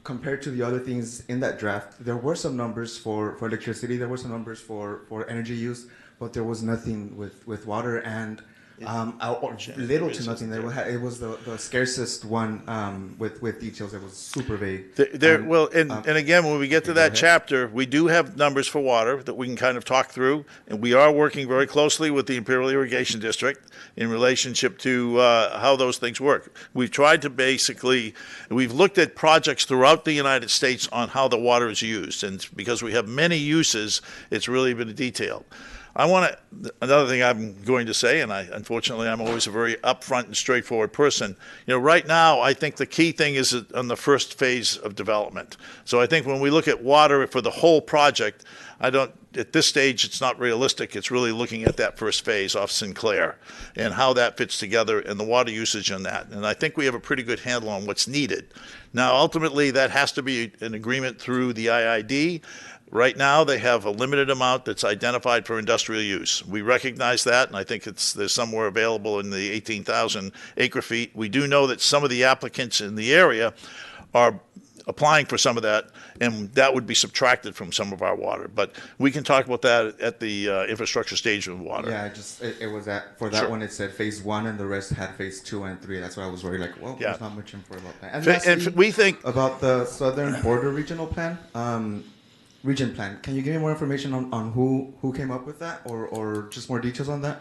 compared to the other things in that draft, there were some numbers for electricity, there were some numbers for energy use, but there was nothing with water, and little to nothing. It was the scarcest one with details. It was super vague. And again, when we get to that chapter, we do have numbers for water that we can kind of talk through, and we are working very closely with the Imperial Irrigation District in relationship to how those things work. We've tried to we've looked at projects throughout the United States on how the water is used, and because we have many uses, it's really been detailed. Another thing I'm going to say, and unfortunately I'm always a very upfront and straightforward person. Right now I think the key thing is on the first phase of development. So I think when we look at water for the whole project, at this stage it's not realistic. It's really looking at that first phase off Sinclair and how that fits together and the water usage in that. And I think we have a pretty good handle on what's needed. Now ultimately that has to be an agreement through the IID. Right now, they have a limited amount that's identified for industrial use. We recognize that, and I think there's somewhere available in the 18,000 acre feet. We do know that some of the applicants in the area are applying for some of that, and that would be subtracted from some of our water. But we can talk about that at the infrastructure stage of water. Yeah, it was for that one. It said phase 1, and the rest had phase 2 and 3. That's why I was worried. There's not much info about that. And lastly, we think about the Southern Border Regional Plan. Region plan. Can you give me more information on who came up with that, or just more details on that?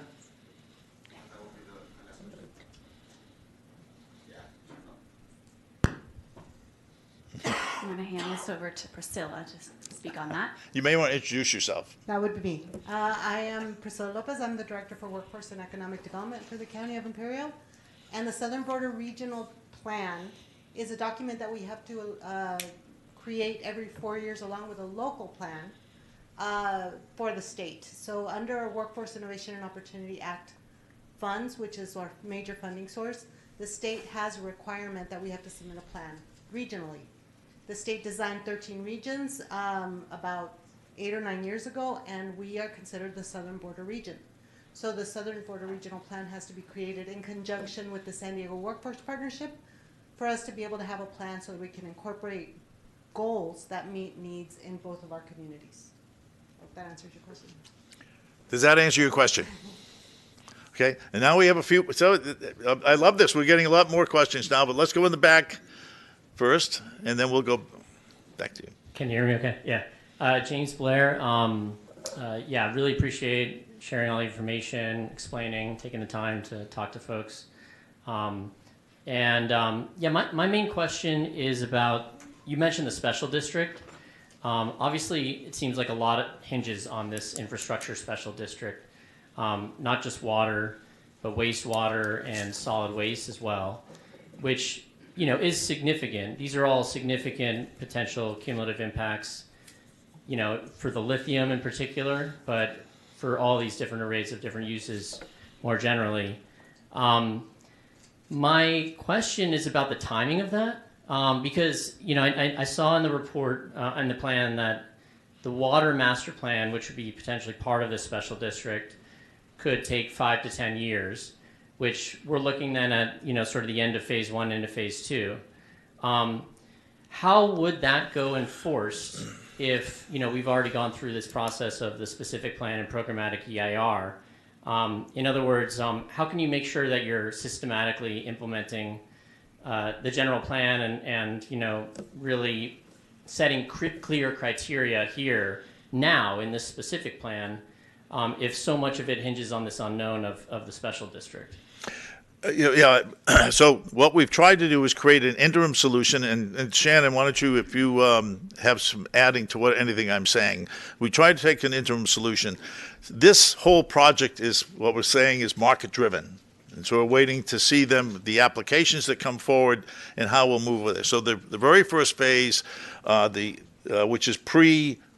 I'm going to hand this over to Priscilla to speak on that. You may want to introduce yourself. That would be me. I am Priscilla Lopez. I'm the Director for Workforce and Economic Development for the County of Imperial. And the Southern Border Regional Plan is a document that we have to create every 4 years along with a local plan for the state. So under our Workforce Innovation and Opportunity Act funds, which is our major funding source, the state has a requirement that we have to submit a plan regionally. The state designed 13 regions about 8 or 9 years ago, and we are considered the Southern Border Region. So the Southern Border Regional Plan has to be created in conjunction with the San Diego Workforce Partnership for us to be able to have a plan so that we can incorporate goals that meet needs in both of our communities. Hope that answers your question. Does that answer your question? Okay, and now we have a few. So I love this. We're getting a lot more questions now, but let's go in the back first, and then we'll go back to you. Can you hear me okay? Yeah. James Blair. Really appreciate sharing all the information, explaining, taking the time to talk to folks. My main question is about, you mentioned the special district. Obviously, it seems like a lot hinges on this infrastructure special district, not just water, but wastewater and solid waste as well, which is significant. These are all significant potential cumulative impacts, for the lithium in particular, but for all these different arrays of different uses more generally. My question is about the timing of that, because I saw in the report and the plan that the water master plan, which would be potentially part of this special district, could take 5 to 10 years, which we're looking then at sort of the end of phase 1 into phase 2. How would that go enforced if we've already gone through this process of the specific plan and programmatic EIR? In other words, how can you make sure that you're systematically implementing the general plan and really setting clear criteria here now in this specific plan, if so much of it hinges on this unknown of the special district? So what we've tried to do is create an interim solution. And Shannon, why don't you, if you have some adding to anything I'm saying, we tried to take an interim solution. This whole project is what we're saying is market driven. And so we're waiting to see the applications that come forward and how we'll move with it. So the very first phase, which is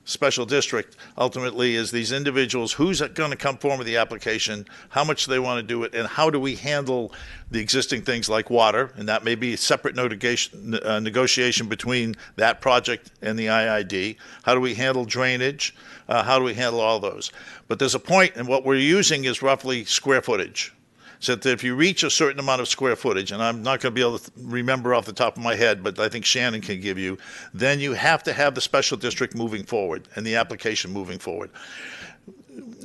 special district, ultimately is these individuals, who's going to come forward with the application, how much they want to do it, and how do we handle the existing things like water, and that may be a separate negotiation between that project and the IID. How do we handle drainage? How do we handle all those? But there's a point, and what we're using is roughly square footage. So that if you reach a certain amount of square footage, and I'm not going to be able to remember off the top of my head, but I think Shannon can give you, then you have to have the special district moving forward and the application moving forward.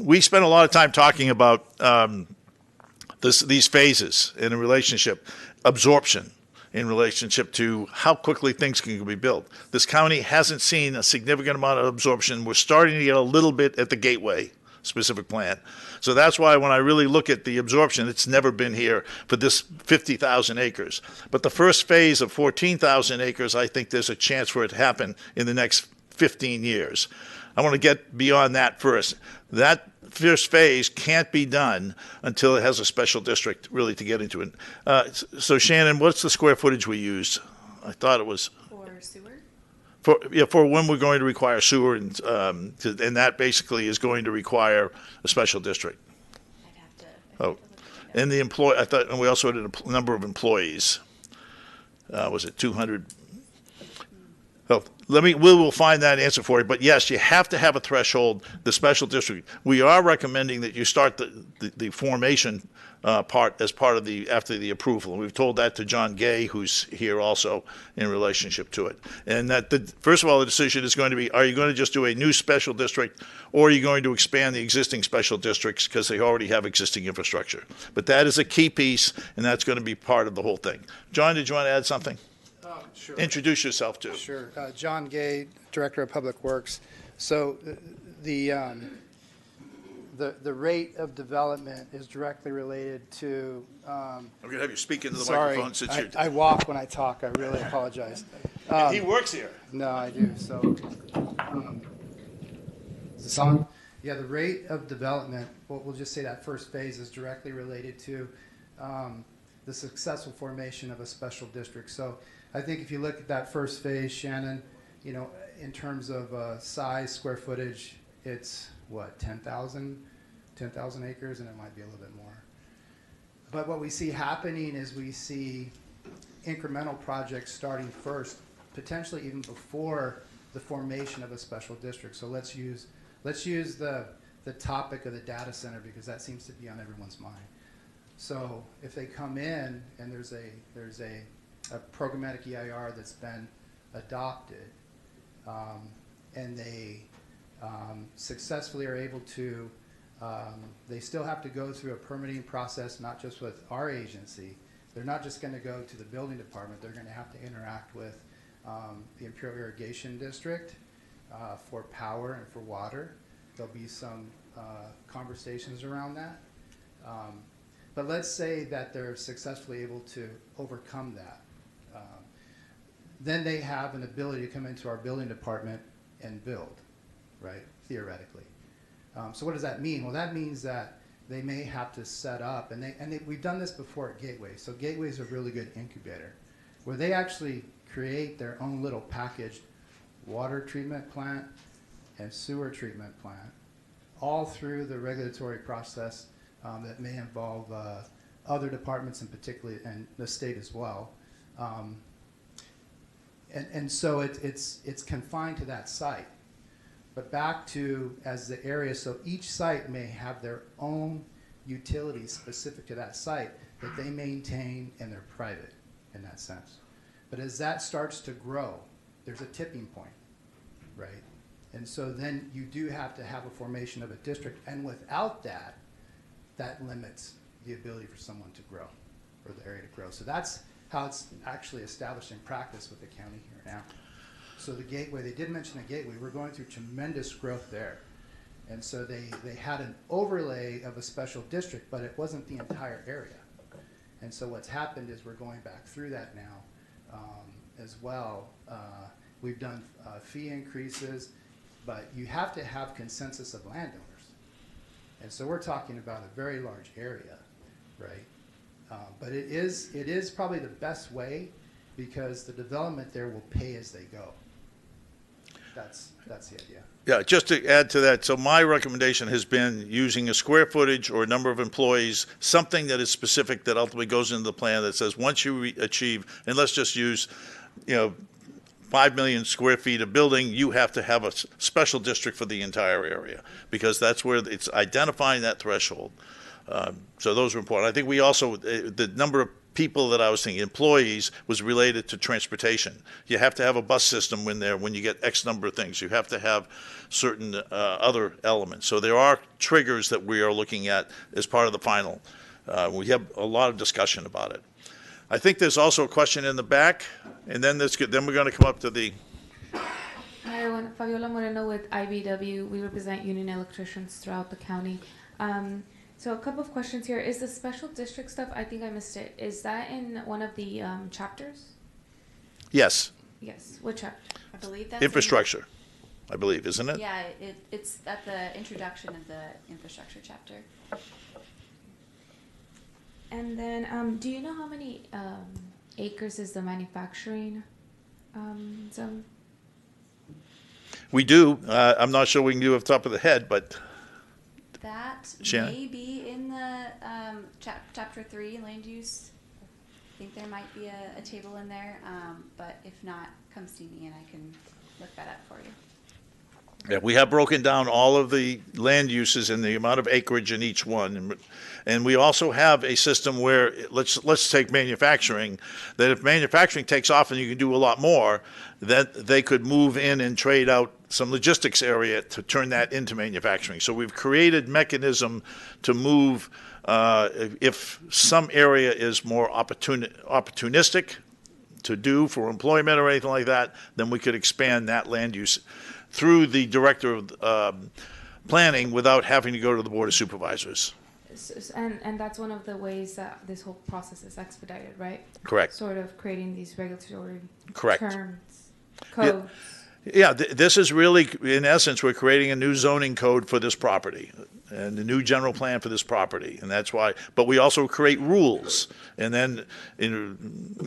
We spent a lot of time talking about these phases in a relationship, absorption in relationship to how quickly things can be built. This county hasn't seen a significant amount of absorption. We're starting to get a little bit at the gateway specific plan. So that's why when I really look at the absorption, it's never been here for this 50,000 acres. But the first phase of 14,000 acres, I think there's a chance for it to happen in the next 15 years. I want to get beyond that first. That first phase can't be done until it has a special district really to get into it. So Shannon, what's the square footage we used? I thought it was... For sewer? For when we're going to require sewer, and that basically is going to require a special district. I'd have to. And the employee, I thought, and we also had a number of employees. Was it 200? Well, we'll find that answer for you. But yes, you have to have a threshold. The special district. We are recommending that you start the formation part as part of after the approval. And we've told that to John Gay, who's here also in relationship to it. And that first of all, the decision is going to be: are you going to just do a new special district, or are you going to expand the existing special districts because they already have existing infrastructure? But that is a key piece, and that's going to be part of the whole thing. John, did you want to add something? Sure. Introduce yourself too. Sure. John Gay, Director of Public Works. So the rate of development is directly related to. I'm going to have you speak into the sorry, microphone since you're. I walk when I talk. I really apologize. He works here. No, I do. So, is this on? Yeah, the rate of development. We'll just say that first phase is directly related to the successful formation of a special district. So, I think if you look at that first phase, Shannon, in terms of size, square footage, it's what, 10,000 acres, and it might be a little bit more. But what we see happening is we see incremental projects starting first, potentially even before the formation of a special district. So let's use the topic of the data center, because that seems to be on everyone's mind. So if they come in and there's a programmatic EIR that's been adopted, and they successfully are able to, they still have to go through a permitting process, not just with our agency. They're not just going to go to the building department. They're going to have to interact with the Imperial Irrigation District for power and for water. There'll be some conversations around that. But let's say that they're successfully able to overcome that. Then they have an ability to come into our building department and build, right, theoretically. So what does that mean? Well, that means that they may have to set up, and we've done this before at Gateway. So Gateway is a really good incubator, where they actually create their own little packaged water treatment plant and sewer treatment plant, all through the regulatory process that may involve other departments, in particular, and the state as well. And so it's confined to that site. But back to as the area, so each site may have their own utilities specific to that site that they maintain, and they're private in that sense. But as that starts to grow, there's a tipping point, right? And so then you do have to have a formation of a district, and without that, that limits the ability for someone to grow, or the area to grow. So that's how it's actually established in practice with the county here now. So the Gateway, they did mention the Gateway, we're going through tremendous growth there. And so they had an overlay of a special district, but it wasn't the entire area. And so what's happened is we're going back through that now as well. We've done fee increases, but you have to have consensus of landowners. And so we're talking about a very large area, right? But it is probably the best way, because the development there will pay as they go. That's the idea. Yeah, just to add to that, so my recommendation has been using a square footage or a number of employees, something that is specific that ultimately goes into the plan that says once you achieve, and let's just use, 5 million square feet of building, you have to have a special district for the entire area, because that's where it's identifying that threshold. So those are important. I think we also, the number of people that I was thinking, employees, was related to transportation. You have to have a bus system in there when you get X number of things. You have to have certain other elements. So there are triggers that we are looking at as part of the final. We have a lot of discussion about it. I think there's also a question in the back, and then then we're going to come up to the... Hi everyone, Fabiola Moreno with IBW. We represent union electricians throughout the county. So a couple of questions here. Is the special district stuff, I think I missed it, is that in one of the chapters? Yes. Yes, what chapter? I believe that's Infrastructure, I believe, isn't it? Yeah, it's at the introduction of the infrastructure chapter. And then, do you know how many acres is the manufacturing zone? We do. I'm not sure we can do off the top of the head, but... That Shannon? may be in the chapter 3, land use. I think there might be a table in there, but if not, come see me and I can look that up for you. Yeah, we have broken down all of the land uses and the amount of acreage in each one. And we also have a system where, let's take manufacturing, that if manufacturing takes off and you can do a lot more, that they could move in and trade out some logistics area to turn that into manufacturing. So we've created mechanism to move, if some area is more opportunistic to do for employment or anything like that, then we could expand that land use through the director of planning without having to go to the board of supervisors. And that's one of the ways that this whole process is expedited, right? Correct. Sort of creating these regulatory Correct. terms, codes. Yeah, this is really, in essence, we're creating a new zoning code for this property and a new general plan for this property. And that's why, but we also create rules. And then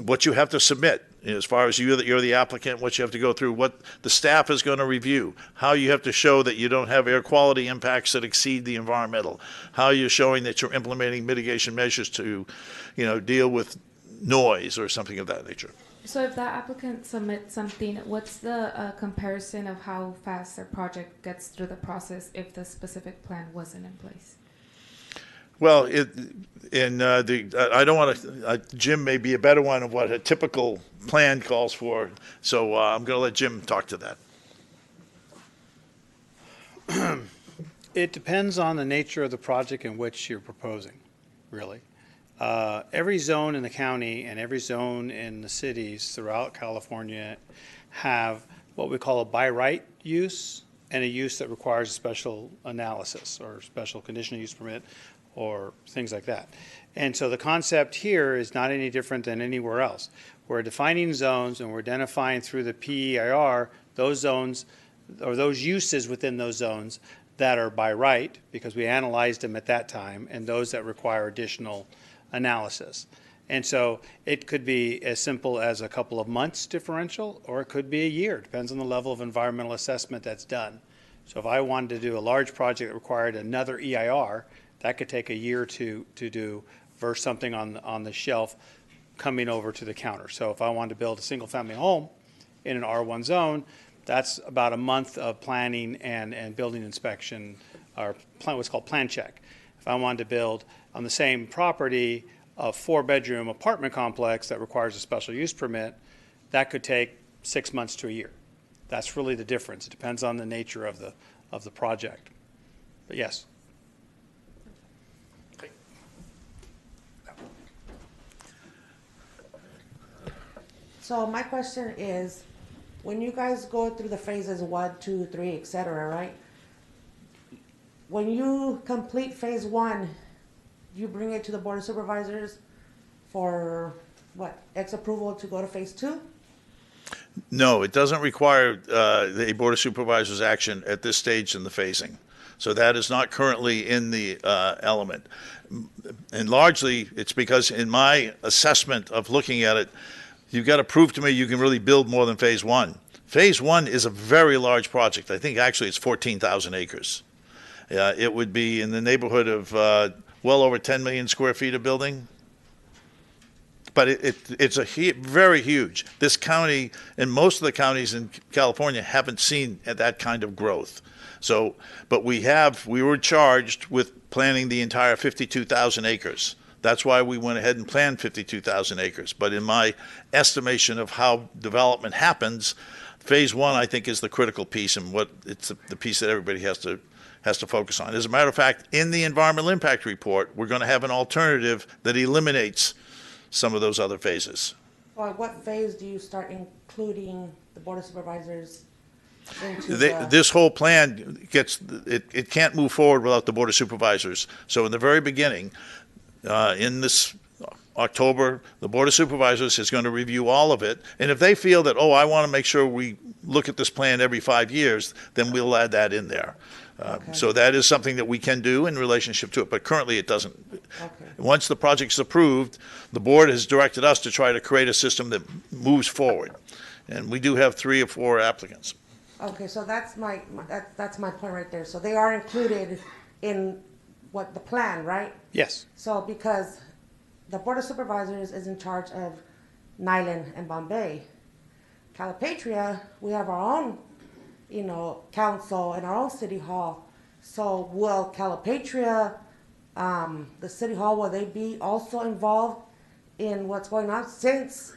what you have to submit as far as you're the applicant, what you have to go through, what the staff is going to review, how you have to show that you don't have air quality impacts that exceed the environmental, how you're showing that you're implementing mitigation measures to, deal with noise or something of that nature. So if that applicant submits something, what's the comparison of how fast their project gets through the process if the specific plan wasn't in place? Well, I don't want to, Jim may be a better one of what a typical plan calls for, so I'm going to let Jim talk to that. It depends on the nature of the project in which you're proposing, really. Every zone in the county and every zone in the cities throughout California have what we call a by right use and a use that requires a special analysis or special conditional use permit or things like that. And so the concept here is not any different than anywhere else. We're defining zones and we're identifying through the PEIR those zones or those uses within those zones that are by right, because we analyzed them at that time, and those that require additional analysis. And so it could be as simple as a couple of months differential, or it could be a year. Depends on the level of environmental assessment that's done. So if I wanted to do a large project that required another EIR, that could take a year to do versus something on the shelf coming over to the counter. So if I wanted to build a single-family home in an R1 zone, that's about a month of planning and building inspection, or what's called plan check. If I wanted to build on the same property a 4-bedroom apartment complex that requires a special use permit, that could take 6 months to a year. That's really the difference. It depends on the nature of the project. But yes. So my question is, when you guys go through the phases 1, 2, 3, etc., right? When you complete phase 1, you bring it to the Board of Supervisors for what, X approval to go to phase 2? No, it doesn't require the Board of Supervisors action at this stage in the phasing. So that is not currently in the element. And largely, it's because in my assessment of looking at it, you've got to prove to me you can really build more than phase 1. Phase 1 is a very large project. I think actually it's 14,000 acres. It would be in the neighborhood of well over 10 million square feet of building. But it's very huge. This county and most of the counties in California haven't seen that kind of growth. So, but we were charged with planning the entire 52,000 acres. That's why we went ahead and planned 52,000 acres. But in my estimation of how development happens, phase 1, I think, is the critical piece, and it's the piece that everybody has to focus on. As a matter of fact, in the environmental impact report, we're going to have an alternative that eliminates some of those other phases. Or what phase do you start including the Board of Supervisors into This whole plan it can't move forward without the Board of Supervisors. So in the very beginning, in this October, the Board of Supervisors is going to review all of it. And if they feel that, I want to make sure we look at this plan every 5 years, then we'll add that in there. Okay. So that is something that we can do in relationship to it, but currently it doesn't. Okay. Once the project's approved, the board has directed us to try to create a system that moves forward. And we do have 3 or 4 applicants. Okay, so that's my point right there. So they are included in what the plan, right? Yes. So because the Board of Supervisors is in charge of Nyland and Bombay. Calipatria, we have our own, council and our own city hall. So will Calipatria, the city hall, will they be also involved in what's going on since,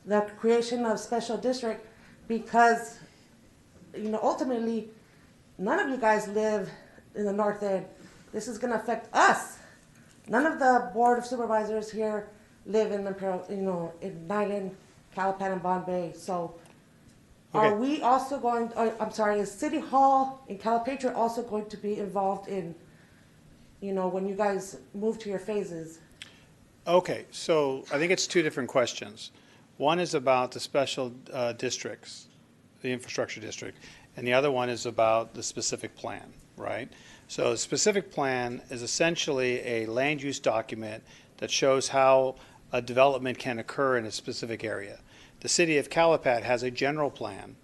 the creation of special district? Because, ultimately, none of you guys live in the north end. This is going to affect us. None of the Board of Supervisors here live in Imperial, in Nyland, Calapan, and Bombay. So are we also going, is City Hall in Calipatria also going to be involved in, when you guys move to your phases? Okay, so I think it's 2 different questions. One is about the special districts, the infrastructure district, and the other one is about the specific plan, right? So the specific plan is essentially a land use document that shows how a development can occur in a specific area. The city of Calapat has a general plan,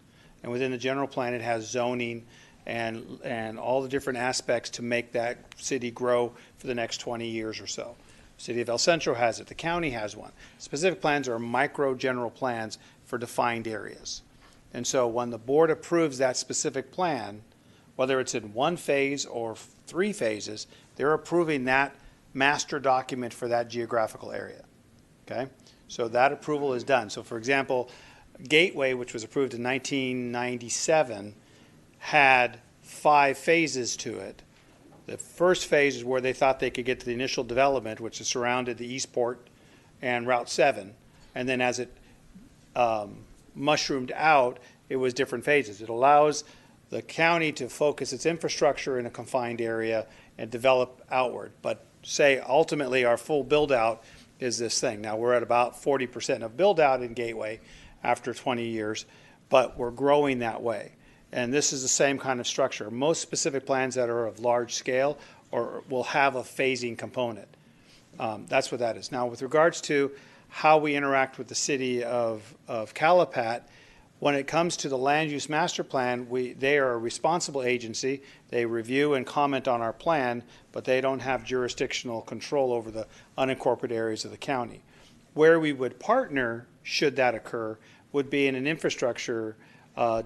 and within the general plan it has zoning and all the different aspects to make that city grow for the next 20 years or so. City of El Centro has it, the county has one. Specific plans are micro general plans for defined areas. And so when the board approves that specific plan, whether it's in 1 phase or 3 phases, they're approving that master document for that geographical area. Okay? So that approval is done. So for example, Gateway, which was approved in 1997, had 5 phases to it. The first phase is where they thought they could get to the initial development, which is surrounded the Eastport and Route 7. And then as it mushroomed out, it was different phases. It allows the county to focus its infrastructure in a confined area and develop outward. But say ultimately our full build out is this thing. Now we're at about 40% of build out in Gateway after 20 years. but we're growing that way. And this is the same kind of structure. Most specific plans that are of large scale or will have a phasing component. That's what that is. Now, with regards to how we interact with the city of Calapat, when it comes to the land use master plan, they are a responsible agency. They review and comment on our plan, but they don't have jurisdictional control over the unincorporated areas of the county. Where we would partner, should that occur, would be in an infrastructure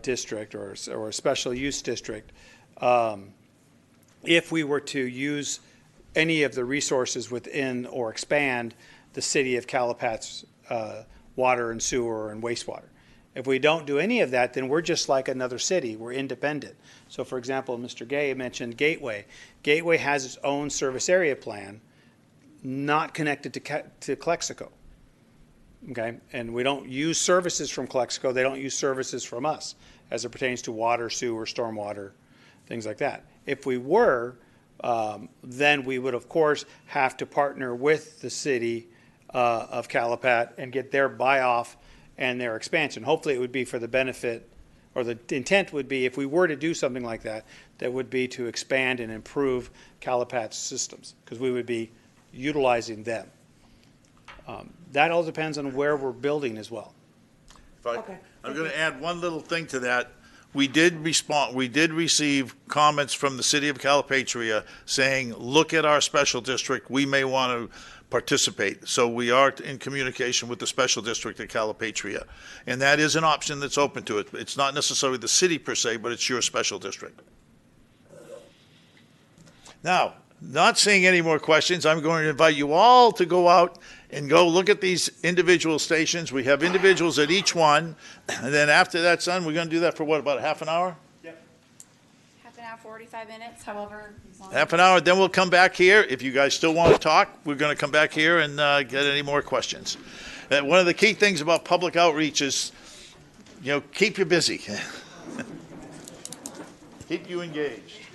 district or a special use district. If we were to use any of the resources within or expand the city of Calapat's water and sewer and wastewater. If we don't do any of that, then we're just like another city. We're independent. So, for example, Mr. Gay mentioned Gateway. Gateway has its own service area plan, not connected to Calexico. Okay, and we don't use services from Calexico. They don't use services from us as it pertains to water, sewer, stormwater, things like that. If we were, then we would, of course, have to partner with the city of Calapat and get their buy-off and their expansion. Hopefully it would be for the benefit, or the intent would be, if we were to do something like that, that would be to expand and improve Calapat's systems, because we would be utilizing them. That all depends on where we're building as well. Okay. I'm going to add one little thing to that. We did receive comments from the city of Calipatria saying, look at our special district, we may want to participate. So we are in communication with the special district at Calipatria. And that is an option that's open to it. It's not necessarily the city per se, but it's your special district. Now, not seeing any more questions, I'm going to invite you all to go out and go look at these individual stations. We have individuals at each one. And then after that's done, we're going to do that for what, about a half an hour? Half an hour, 45 minutes, however long. Half an hour, then we'll come back here. If you guys still want to talk, we're going to come back here and get any more questions. One of the key things about public outreach is, keep you busy. Keep you engaged.